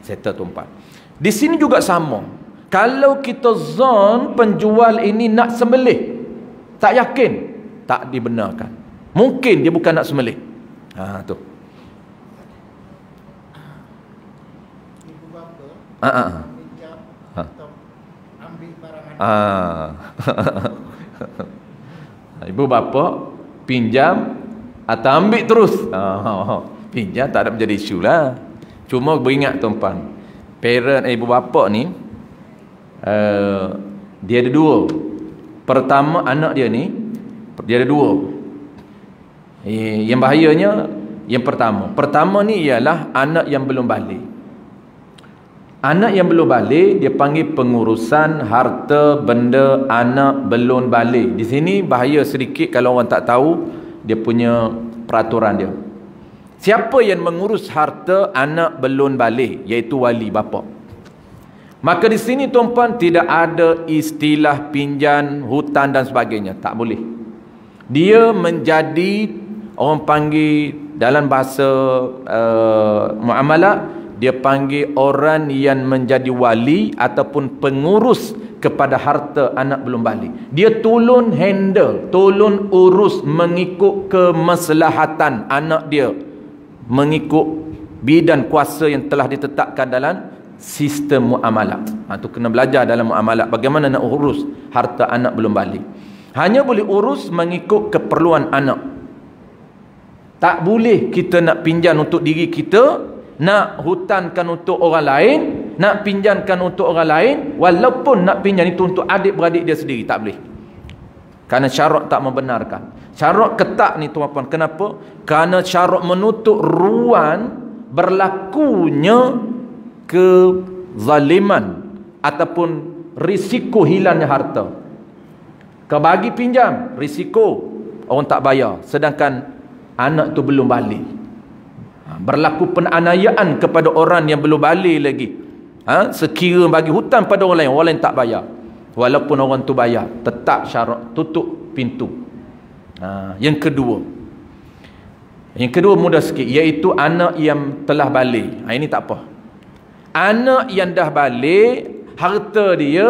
Speaker 1: Settle tuan-puan. Di sini juga sama. Kalau kita zon penjual ini nak sembelih, tak yakin, tak dibenarkan. Mungkin dia bukan nak sembelih. Tu.
Speaker 2: Ibu bapa pinjam atau ambil barang
Speaker 1: ibu bapa pinjam atau ambil terus. Pinjam tak ada menjadi isu lah. Cuma beringat tuan-puan, parent ibu bapa ni dia ada dua. Pertama, anak dia ni dia ada dua. Yang bahayanya yang pertama ni ialah anak yang belum balik. Anak yang belum balik dia panggil pengurusan harta benda anak belum balik. Di sini bahaya sedikit kalau orang tak tahu dia punya peraturan dia. Siapa yang mengurus harta anak belum balik? Iaitu wali bapa. Maka di sini tuan-puan tidak ada istilah pinjam, hutang dan sebagainya. Tak boleh. Dia menjadi, orang panggil dalam bahasa muamalah, dia panggil orang yang menjadi wali ataupun pengurus kepada harta anak belum balik. Dia tolong handle, tolong urus mengikut kemaslahatan anak dia, mengikut bidan kuasa yang telah ditetapkan dalam sistem muamalah. Tu kena belajar dalam muamalah bagaimana nak urus harta anak belum balik. Hanya boleh urus mengikut keperluan anak. Tak boleh kita nak pinjam untuk diri kita, nak hutangkan untuk orang lain, nak pinjamkan untuk orang lain, walaupun nak pinjam itu untuk adik-beradik dia sendiri, tak boleh. Kerana syarak tak membenarkan. Syarak ketat ni tuan-puan. Kenapa? Kerana syarak menutup ruang berlakunya kezaliman ataupun risiko hilangnya harta. Kau bagi pinjam, risiko orang tak bayar, sedangkan anak tu belum balik. Berlaku penganiayaan kepada orang yang belum balik lagi. Sekira bagi hutang pada orang lain tak bayar, walaupun orang tu bayar, tetap syarat tutup pintu. Yang kedua mudah sikit, iaitu anak yang telah balik. Ini tak apa. Anak yang dah balik, harta dia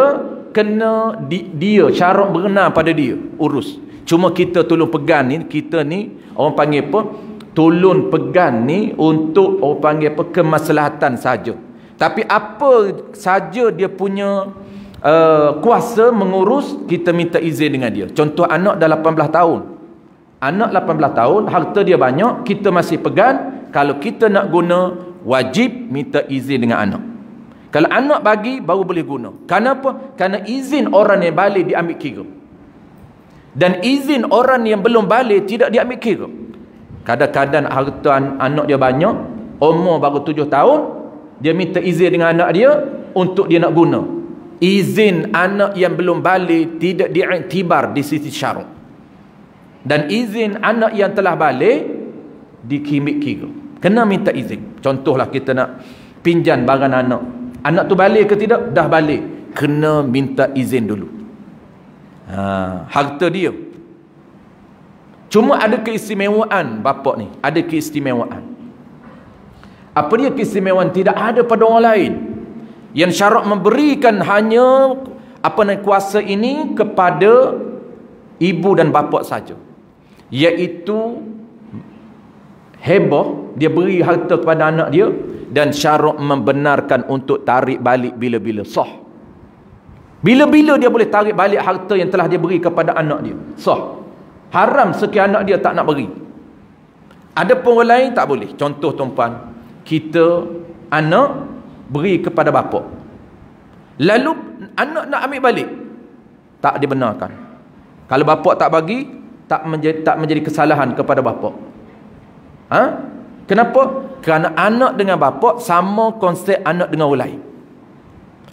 Speaker 1: kena dia syarat berkenaan pada dia urus. Cuma kita tolong pegang ni, kita ni orang panggil apa? Tolong pegang ni untuk orang panggil apa? Kemaslahatan saja. Tapi apa saja dia punya kuasa mengurus, kita minta izin dengan dia. Contoh anak dah 18 tahun. Anak 18 tahun, harta dia banyak, kita masih pegang. Kalau kita nak guna, wajib minta izin dengan anak. Kalau anak bagi, baru boleh guna. Kenapa? Kerana izin orang yang balik diambil kira. Dan izin orang yang belum balik tidak diambil kira. Kadang-kadang harta anak dia banyak, umur baru 7 tahun, dia minta izin dengan anak dia untuk dia nak guna. Izin anak yang belum balik tidak diiktibar di sisi syarak. Dan izin anak yang telah balik dikimik kira. Kena minta izin. Contohlah kita nak pinjam barang anak. Anak tu balik ke tidak? Dah balik. Kena minta izin dulu. Harta dia. Cuma ada keistimewaan bapak ni. Ada keistimewaan. Apa dia keistimewaan? Tidak ada pada orang lain. Yang syarak memberikan hanya kuasa ini kepada ibu dan bapa saja. Iaitu hebah, dia beri harta kepada anak dia, dan syarak membenarkan untuk tarik balik bila-bila. Sah. Bila-bila dia boleh tarik balik harta yang telah dia beri kepada anak dia. Sah. Haram sekian anak dia tak nak beri. Ada pun orang lain tak boleh. Contoh tuan-puan, kita anak beri kepada bapa. Lalu anak nak ambil balik, tak dibenarkan. Kalau bapak tak bagi, tak menjadi kesalahan kepada bapak. Kenapa? Kerana anak dengan bapak sama konsep anak dengan orang lain.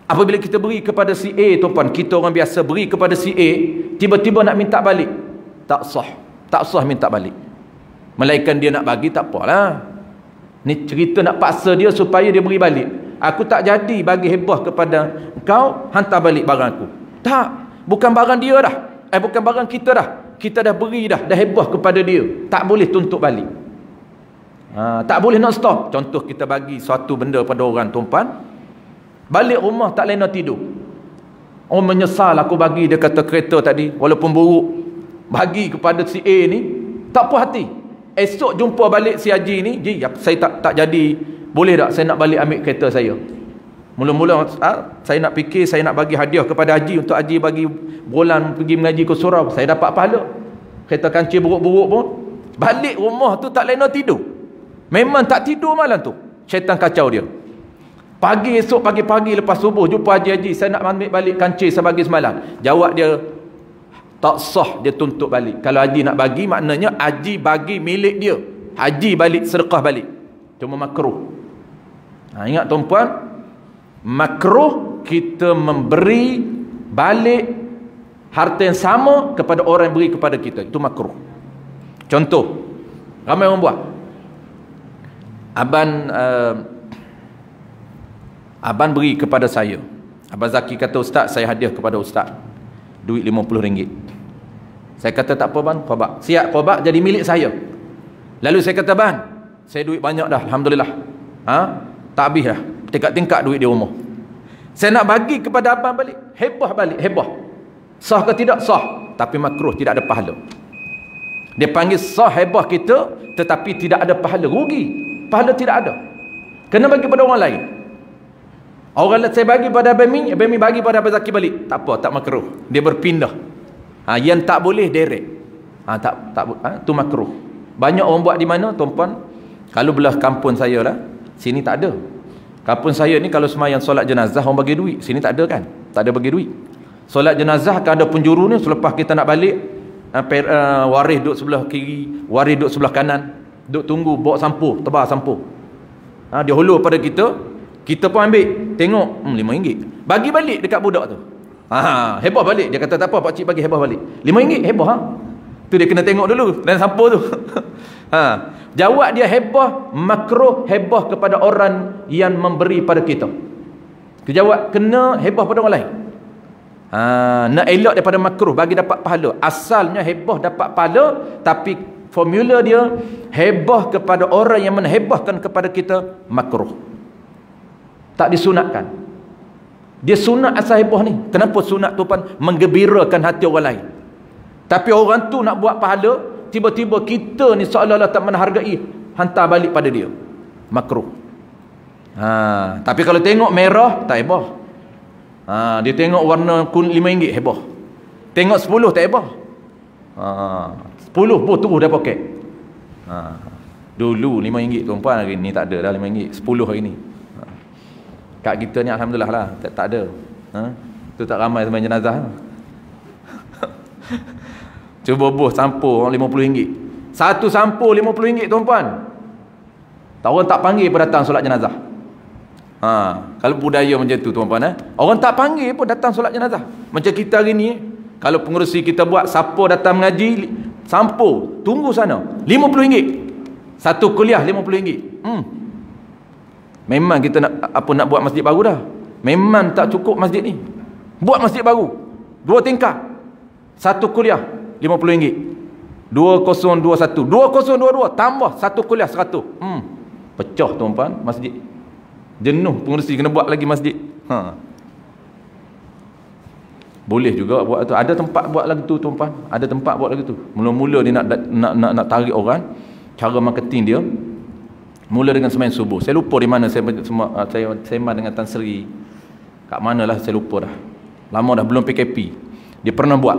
Speaker 1: Apabila kita beri kepada si A, tuan-tuan, kita orang biasa beri kepada si A, tiba-tiba nak minta balik, tak sah. Tak sah minta balik. Melainkan dia nak bagi, tak apalah. Ni cerita nak paksa dia supaya dia beri balik. Aku tak jadi bagi hebah kepada kau, hantar balik barang aku. Tak, bukan barang dia dah. Bukan barang kita dah. Kita dah beri dah hebah kepada dia. Tak boleh tuntut balik. Tak boleh nak stop. Contoh kita bagi suatu benda pada orang, tuan-tuan, balik rumah tak lena tidur. Orang menyesal aku bagi, dia kata kereta tadi walaupun buruk, bagi kepada si A ni, tak puas hati. Esok jumpa balik si Haji ni, Ji, saya tak jadi, boleh tak saya nak balik ambil kereta saya? Mula-mula saya nak fikir, saya nak bagi hadiah kepada Haji, untuk Haji bagi bulan pergi mengaji ke surau, saya dapat pahala. Kereta kancil buruk-buruk pun, balik rumah tu tak lena tidur. Memang tak tidur malam tu. Syaitan kacau dia. Pagi esok, pagi-pagi lepas subuh, jumpa Haji, saya nak ambil balik kancil saya bagi semalam. Jawab dia, tak sah dia tuntut balik. Kalau Haji nak bagi, maknanya Haji bagi milik dia. Haji balik, sedekah balik. Cuma makruh. Ingat tuan-puan, makruh kita memberi balik harta yang sama kepada orang yang beri kepada kita. Itu makruh. Contoh, ramai orang buat. Abang beri kepada saya. Abang Zaki kata, Ustaz, saya hadiah kepada Ustaz duit RM50. Saya kata, tak apa bang, kau bak. Siap, kau bak jadi milik saya. Lalu saya kata, bang, saya duit banyak dah, alhamdulillah. Tak habis dah, tingkat-tingkat duit di rumah. Saya nak bagi kepada abang balik, hebah balik, hebah. Sah ke tidak? Sah. Tapi makruh, tidak ada pahala. Dia panggil sah hebah kita, tetapi tidak ada pahala. Rugi. Pahala tidak ada. Kena bagi pada orang lain. Orang lain saya bagi pada Abang Mi bagi pada Abang Zaki balik. Tak apa, tak makruh. Dia berpindah. Yang tak boleh direct. Tu makruh. Banyak orang buat di mana, tuan-puan? Kalau belah kampung saya lah, sini tak ada. Kampung saya ni kalau semayang solat jenazah orang bagi duit. Sini tak ada kan? Tak ada bagi duit. Solat jenazah kan ada penjuru ni, selepas kita nak balik, waris duduk sebelah kiri, waris duduk sebelah kanan, duduk tunggu bawa sampul, tebar sampul. Dia hulur pada kita pun ambil, tengok RM5. Bagi balik dekat budak tu. Hebah balik. Dia kata tak apa, pakcik bagi hebah balik. RM5 hebah. Tu dia kena tengok dulu dan sampul tu. Jawab dia hebah, makruh hebah kepada orang yang memberi pada kita. Dia jawab kena hebah pada orang lain. Nak elak daripada makruh bagi dapat pahala. Asalnya hebah dapat pahala, tapi formula dia hebah kepada orang yang menhebahkan kepada kita makruh. Tak disunatkan. Dia sunat asal hebah ni. Kenapa sunat tu pun menggembirakan hati orang lain. Tapi orang tu nak buat pahala, tiba-tiba kita ni seolah-olah tak menghargai, hantar balik pada dia. Makruh. Tapi kalau tengok merah, tak hebah. Dia tengok warna RM5, hebah. Tengok 10, tak hebah. 10 pun terus dah poket. Dulu RM5 tuan-puan, hari ni tak ada dah RM5. 10 hari ni. Kat kita ni alhamdulillah lah, tak ada. Tu tak ramai sembang jenazah. Cuba buh sampul RM50. Satu sampul RM50 tuan-puan. Orang tak panggil pun datang solat jenazah. Kalau budaya macam tu tuan-puan, orang tak panggil pun datang solat jenazah. Macam kita hari ni, kalau pengerusi kita buat, siapa datang mengaji, sampul, tunggu sana, RM50. Satu kuliah RM50. Memang kita nak buat masjid baru dah. Memang tak cukup masjid ni. Buat masjid baru 2 tingkat. Satu kuliah RM50. 2021 2022 tambah satu kuliah 100. Pecah tuan-tuan masjid. Jenuh pengerusi kena buat lagi masjid. Boleh juga buat tu. Ada tempat buat lagi tu tuan-tuan. Ada tempat buat lagi tu. Mula-mula dia nak tarik orang. Cara marketing dia mula dengan sembahyang subuh. Saya lupa di mana saya sembang dengan Tan Sri. Kat manalah saya lupa dah. Lama dah, belum PKP. Dia pernah buat.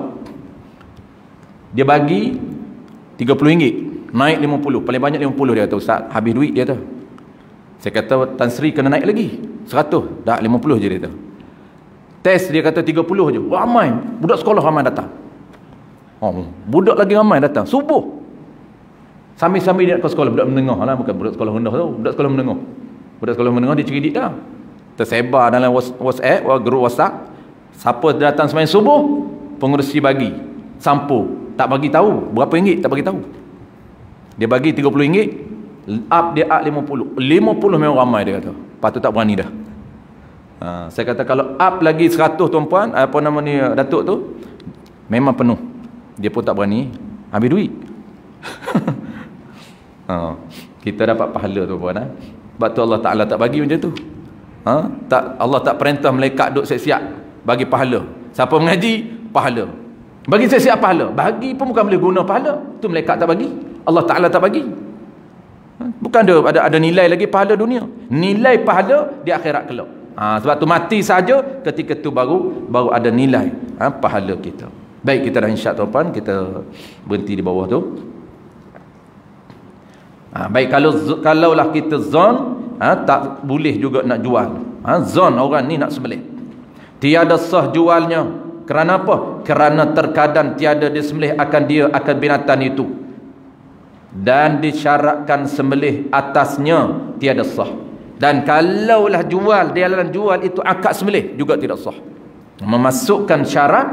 Speaker 1: Dia bagi RM30, naik RM50. Paling banyak RM50 dia kata, Ustaz, habis duit dia tu. Saya kata Tan Sri kena naik lagi 100. Dah RM50 je dia tu. Test dia kata 30 je. Ramai. Budak sekolah ramai datang. Budak lagi ramai datang. Subuh. Sambil-sambil dia nak ke sekolah. Budak menengah lah. Bukan budak sekolah rendah tu. Budak sekolah menengah. Budak sekolah menengah dia cerdik dah. Tersebar dalam WhatsApp, grup WhatsApp. Siapa datang sembahyang subuh, pengerusi bagi sampo. Tak bagi tahu berapa ringgit, tak bagi tahu. Dia bagi RM30, up dia up 50. 50 memang ramai dia kata. Lepas tu tak berani dah. Saya kata kalau up lagi 100 tuan-puan, apa nama ni datuk tu, memang penuh. Dia pun tak berani ambil duit. Kita dapat pahala tuan-puan. Sebab tu Allah Ta'ala tak bagi macam tu. Allah tak perintah malaikat duk siap-siap bagi pahala. Siapa mengaji, pahala. Bagi siap-siap pahala. Bagi pun bukan boleh guna pahala. Tu malaikat tak bagi. Allah Ta'ala tak bagi. Bukan ada nilai lagi pahala dunia. Nilai pahala di akhirat kelak. Sebab tu mati saja, ketika tu baru ada nilai pahala kita. Baik, kita dah insya tuan-tuan, kita berhenti di bawah tu. Baik, kalaulah kita zon, tak boleh juga nak jual. Zon orang ni nak sembelih. Tiada sah jualnya. Kerana apa? Kerana terkadang tiada disembelih akan binatang itu. Dan disyaratkan sembelih atasnya tiada sah. Dan kalaulah dalam jual itu akad sembelih juga tidak sah. Memasukkan syarat,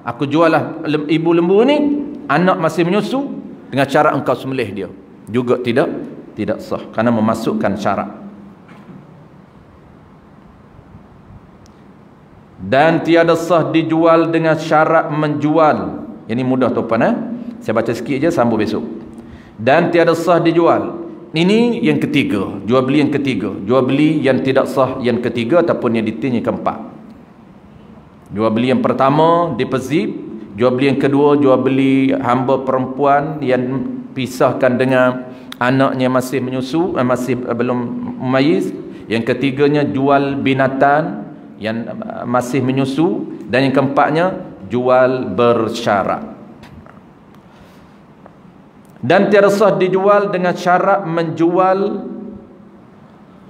Speaker 1: aku jualah ibu lembu ni, anak masih menyusu, dengan syarat engkau sembelih dia, juga tidak sah, kerana memasukkan syarat. Dan tiada sah dijual dengan syarat menjual. Ini mudah tuan-tuan. Saya baca sikit je, sambung besok. Dan tiada sah dijual. Ini yang ketiga, jual beli yang ketiga. Jual beli yang tidak sah yang ketiga, ataupun yang detail yang keempat. Jual beli yang pertama deposit. Jual beli yang kedua, jual beli hamba perempuan yang pisahkan dengan anaknya masih menyusu, masih belum memayis. Yang ketiganya jual binatang yang masih menyusu. Dan yang keempatnya jual bersyarat. Dan tiada sah dijual dengan syarat menjual.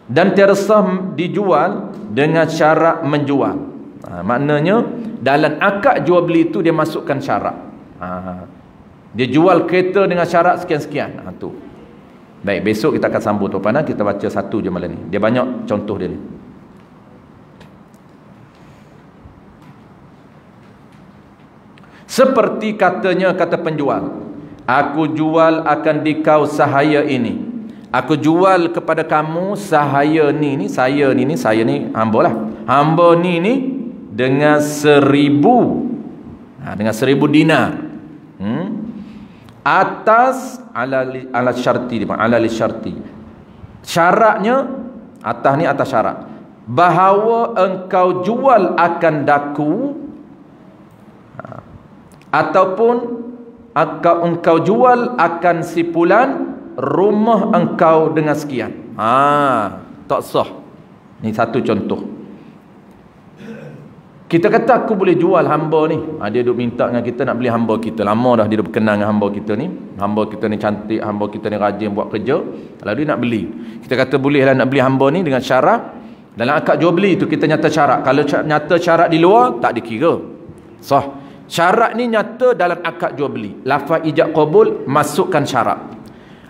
Speaker 1: Dan tiada sah dijual dengan syarat menjual. Maknanya dalam akad jual beli itu dia masukkan syarat. Dia jual kereta dengan syarat sekian-sekian. Tu. Baik, besok kita akan sambung tuan-tuan. Kita baca satu je malam ni. Dia banyak contoh dia ni. Seperti katanya kata penjual, aku jual akan dikau sahaya ini. Aku jual kepada kamu sahaya ni, saya ni hamba lah. Hamba ni dengan 1,000 dinar. Atas ala syarti. Syaratnya atas ni atas syarat. Bahawa engkau jual akan daku, ataupun engkau jual akan sipulan rumah engkau dengan sekian. Tak sah. Ni satu contoh. Kita kata aku boleh jual hamba ni. Dia duk minta dengan kita nak beli hamba kita. Lama dah dia duk berkenan dengan hamba kita ni. Hamba kita ni cantik, hamba kita ni rajin buat kerja. Lalu dia nak beli. Kita kata bolehlah nak beli hamba ni dengan syarat. Dalam akad jual beli tu kita nyata syarat. Kalau nyata syarat di luar, tak dikira sah. Syarat ni nyata dalam akad jual beli. Lafaz ijab qabul, masukkan syarat.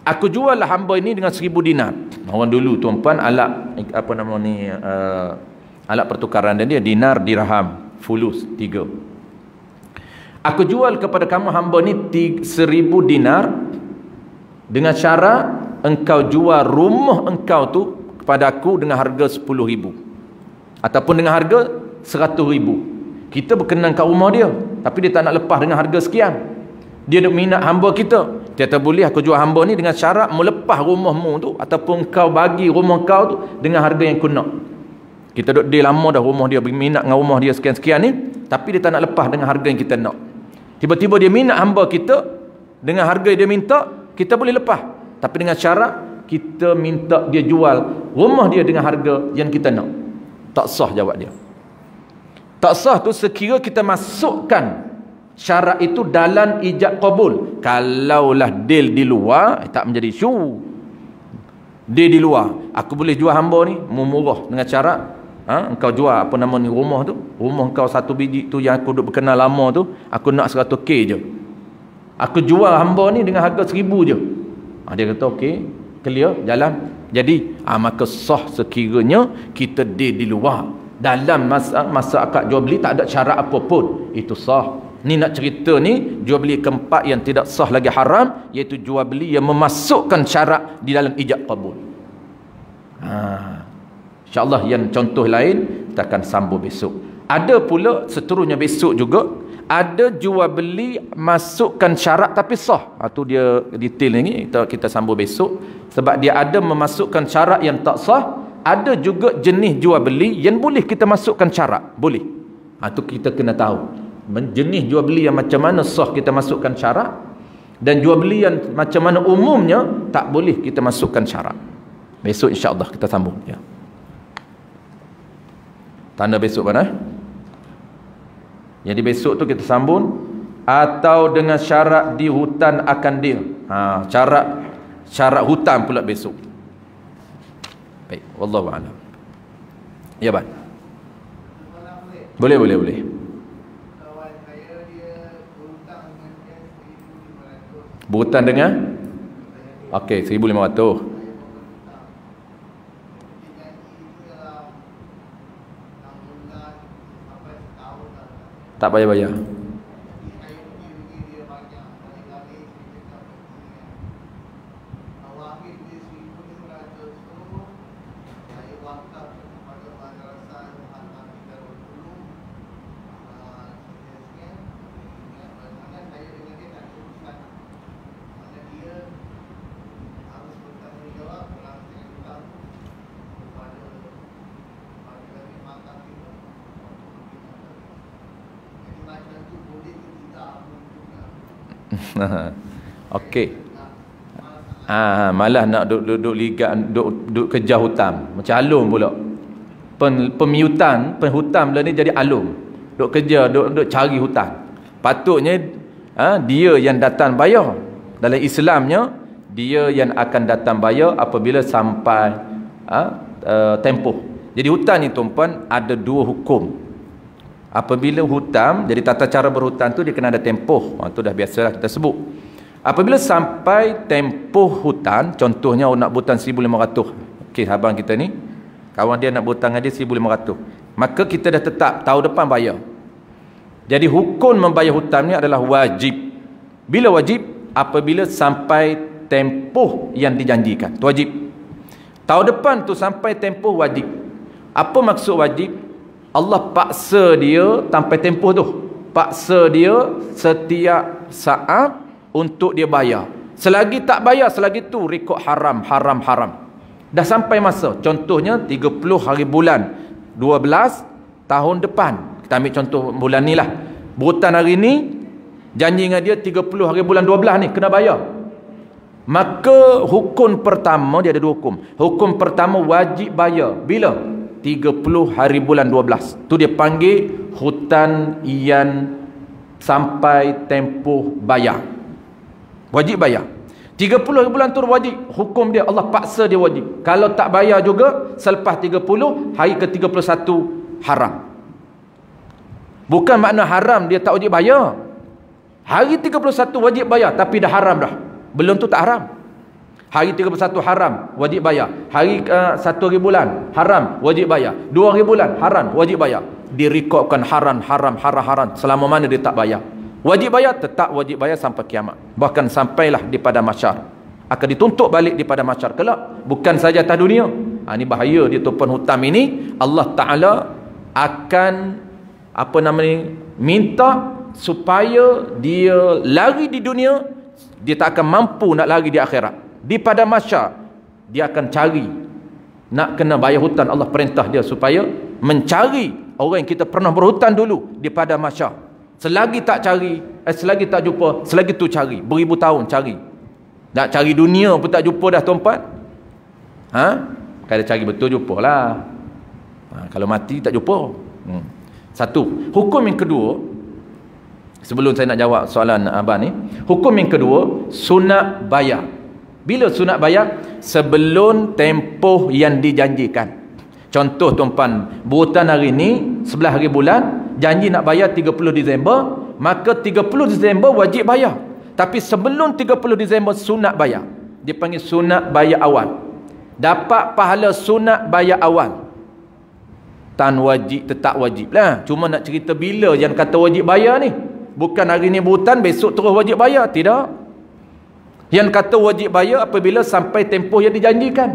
Speaker 1: Aku jual lah hamba ini dengan 1,000 dinar. Orang dulu tuan-puan alat alat pertukaran dia dinar, dirham, fulus 3. Aku jual kepada kamu hamba ni 1,000 dinar dengan syarat engkau jual rumah engkau tu kepada aku dengan harga 10,000 ataupun dengan harga 100,000. Kita berkenan kat rumah dia, tapi dia tak nak lepas dengan harga sekian. Dia nak minat hamba kita. Dia kata boleh aku jual hamba ni dengan syarat melepas rumahmu tu, ataupun kau bagi rumah kau tu dengan harga yang kau nak. Kita duduk dia lama dah rumah dia, berminat dengan rumah dia sekian-sekian ni, tapi dia tak nak lepas dengan harga yang kita nak. Tiba-tiba dia minat hamba kita dengan harga yang dia minta, kita boleh lepas. Tapi dengan syarat kita minta dia jual rumah dia dengan harga yang kita nak. Tak sah jawab dia. Tak sah tu sekira kita masukkan syarat itu dalam ijab qabul. Kalaulah deal di luar, tak menjadi isu. Deal di luar, aku boleh jual hamba ni murah dengan syarat Engkau jual apa nama ni rumah tu, rumah kau 1 biji tu yang aku duk berkenal lama tu, aku nak 100k je. Aku jual hamba ni dengan harga 1000 je. Dia kata okey, clear, jalan. Jadi maka sah sekiranya kita di luar. Dalam masa akad jual beli tak ada syarat apa pun, itu sah. Ni nak cerita ni jual beli keempat yang tidak sah lagi haram, iaitu jual beli yang memasukkan syarat di dalam ijab qabul. InsyaAllah yang contoh lain kita akan sambung besok. Ada pula seterusnya besok juga, ada jual beli masukkan syarat tapi sah. Tu dia detail ni kita sambung besok. Sebab dia ada memasukkan syarat yang tak sah. Ada juga jenis jual beli yang boleh kita masukkan syarat. Boleh. Tu kita kena tahu. Jenis jual beli yang macam mana sah kita masukkan syarat, dan jual beli yang macam mana umumnya tak boleh kita masukkan syarat. Besok insya-Allah kita sambung ya. Tanda besok mana? Jadi besok tu kita sambung atau dengan syarat di hutan akan dia. Syarat hutan pula besok. Baik, wallahu a'lam. Ya, Bang. Boleh. Berhutang dengan okey, 1,500. Tak payah bayar. Okey. Malah nak duduk liga, duduk kejar hutang. Macam alum pula. Pemiutan, penghutang pula ni jadi alum. Duduk kejar, duduk cari hutang. Patutnya dia yang datang bayar. Dalam Islamnya dia yang akan datang bayar apabila sampai tempoh. Jadi hutang ni tuan-puan ada 2 hukum. Apabila hutang, jadi tata cara berhutang tu dia kena ada tempoh. Itu dah biasalah kita sebut. Apabila sampai tempoh hutang, contohnya nak berhutang 1,500. Okey, abang kita ni, kawan dia nak berhutang dengan dia 1,500. Maka kita dah tetap tahun depan bayar. Jadi hukum membayar hutang ni adalah wajib. Bila wajib? Apabila sampai tempoh yang dijanjikan. Itu wajib. Tahun depan tu sampai tempoh wajib. Apa maksud wajib? Allah paksa dia sampai tempoh tu. Paksa dia setiap saat untuk dia bayar. Selagi tak bayar, selagi tu rekod haram. Dah sampai masa. Contohnya 30 hari bulan 12 tahun depan. Kita ambil contoh bulan ni lah. Berhutang hari ni, janji dengan dia 30 hari bulan 12 ni kena bayar. Maka hukum pertama, dia ada 2 hukum. Hukum pertama wajib bayar. Bila? 30 hari bulan 12. Tu dia panggil hutang yang sampai tempoh bayar. Wajib bayar. 30 hari bulan tu wajib. Hukum dia Allah paksa dia wajib. Kalau tak bayar juga selepas 30, hari ke-31 haram. Bukan makna haram dia tak wajib bayar. Hari 31 wajib bayar tapi dah haram dah. Belum tu tak haram. Hari 31 haram, wajib bayar. Hari 1 hari bulan, haram, wajib bayar. 2 hari bulan, haram, wajib bayar. Direkodkan haram. Selama mana dia tak bayar. Wajib bayar, tetap wajib bayar sampai kiamat. Bahkan sampailah di pada mahsyar. Akan dituntut balik di pada mahsyar kelak. Bukan saja atas dunia. Ini bahaya dia tumpang hutang ini. Allah Ta'ala akan minta supaya dia lari di dunia. Dia tak akan mampu nak lari di akhirat. Di pada mahsyar dia akan cari nak kena bayar hutang. Allah perintah dia supaya mencari orang yang kita pernah berhutang dulu di pada mahsyar. Selagi tak cari, selagi tak jumpa, selagi tu cari, beribu tahun cari. Nak cari dunia pun tak jumpa dah tuan-puan. Kalau cari betul jumpalah. Kalau mati tak jumpa. Satu. Hukum yang kedua, sebelum saya nak jawab soalan abang ni, hukum yang kedua, sunat bayar. Bila sunat bayar? Sebelum tempoh yang dijanjikan. Contoh tuan-puan, burutan hari ni 11 hari bulan, janji nak bayar 30 Disember, maka 30 Disember wajib bayar. Tapi sebelum 30 Disember sunat bayar. Dia panggil sunat bayar awal. Dapat pahala sunat bayar awal. Tan wajib tetap wajib lah. Cuma nak cerita bila yang kata wajib bayar ni. Bukan hari ni burutan, besok terus wajib bayar. Tidak. Yang kata wajib bayar apabila sampai tempoh yang dijanjikan.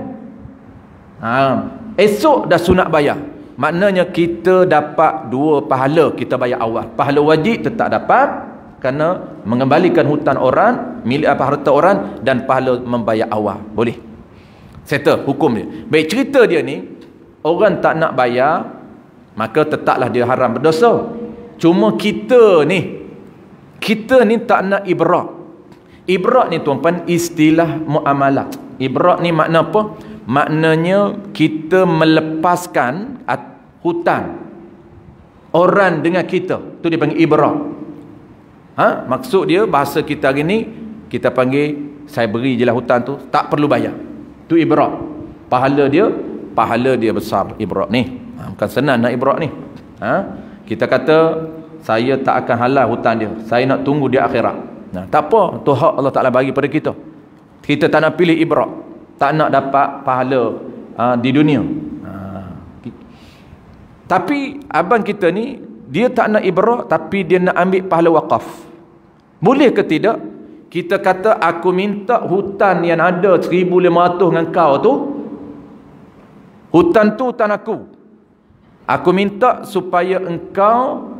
Speaker 1: Esok dah sunat bayar. Maknanya kita dapat dua pahala kita bayar awal. Pahala wajib tetap dapat kerana mengembalikan hutang orang, milik harta orang, dan pahala membayar awal. Boleh. Settle hukum dia. Baik, cerita dia ni, orang tak nak bayar, maka tetaplah dia haram berdosa. Cuma kita ni tak nak ibrak. Ibrak ni tuan-puan istilah muamalah. Ibrak ni makna apa? Maknanya kita melepaskan hutang orang dengan kita. Tu dia panggil ibrak. Maksud dia bahasa kita hari ni, kita panggil saya beri je lah hutang tu, tak perlu bayar. Tu ibrak. Pahala dia besar ibrak ni. Bukan senang nak ibrak ni. Kita kata saya tak akan halal hutang dia, saya nak tunggu di akhirat. Tak apa, tu hak Allah Ta'ala bagi pada kita. Kita tak nak pilih ibrak, tak nak dapat pahala di dunia. Tapi abang kita ni, dia tak nak ibrak, tapi dia nak ambil pahala wakaf. Boleh ke tidak? Kita kata aku minta hutan yang ada 1,500 dengan kau tu, hutan tu hutan aku. Aku minta supaya engkau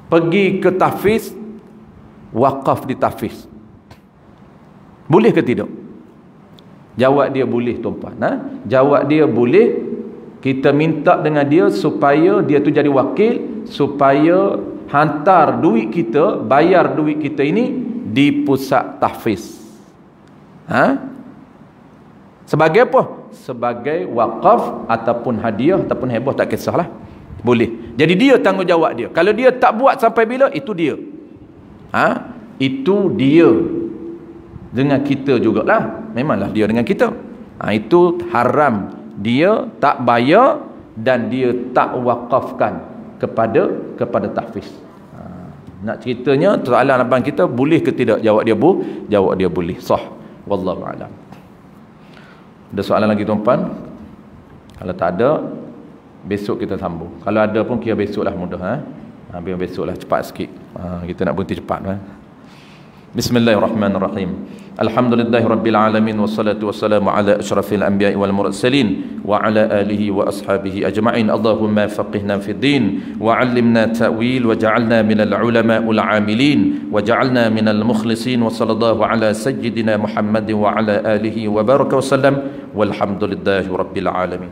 Speaker 1: pergi ke tahfiz, wakaf di tahfiz. Boleh ke tidak? Jawab dia boleh tuan-puan. Jawab dia boleh. Kita minta dengan dia supaya dia tu jadi wakil, supaya hantar duit kita, bayar duit kita ini di pusat tahfiz. Sebagai apa? Sebagai wakaf ataupun hadiah ataupun hebah, tak kisahlah. Boleh. Jadi dia tanggungjawab dia. Kalau dia tak buat sampai bila, itu dia. Itu dia. Dengan kita jugalah. Memanglah dia dengan kita. Itu haram. Dia tak bayar dan dia tak wakafkan kepada tahfiz. Nak ceritanya soalan abang kita boleh ke tidak? Jawab dia boleh. Sah. Wallahu a'lam. Ada soalan lagi tuan-puan? Kalau tak ada, besok kita sambung. Kalau ada pun kira besoklah mudah. Biar besoklah cepat sikit. Kita nak berhenti cepat. Bismillahirrahmanirrahim. Alhamdulillahi rabbil alamin, wassalatu wassalamu ala asyrafil anbiya'i wal mursalin wa ala alihi wa ashabihi ajma'in. Allahumma faqihna fid din wa 'allimna ta'wil wa ja'alna minal ulama'il 'amilin wa ja'alna minal mukhlisin wa sallallahu ala sayyidina Muhammadin wa ala alihi wa baraka wa sallam walhamdulillahi rabbil alamin.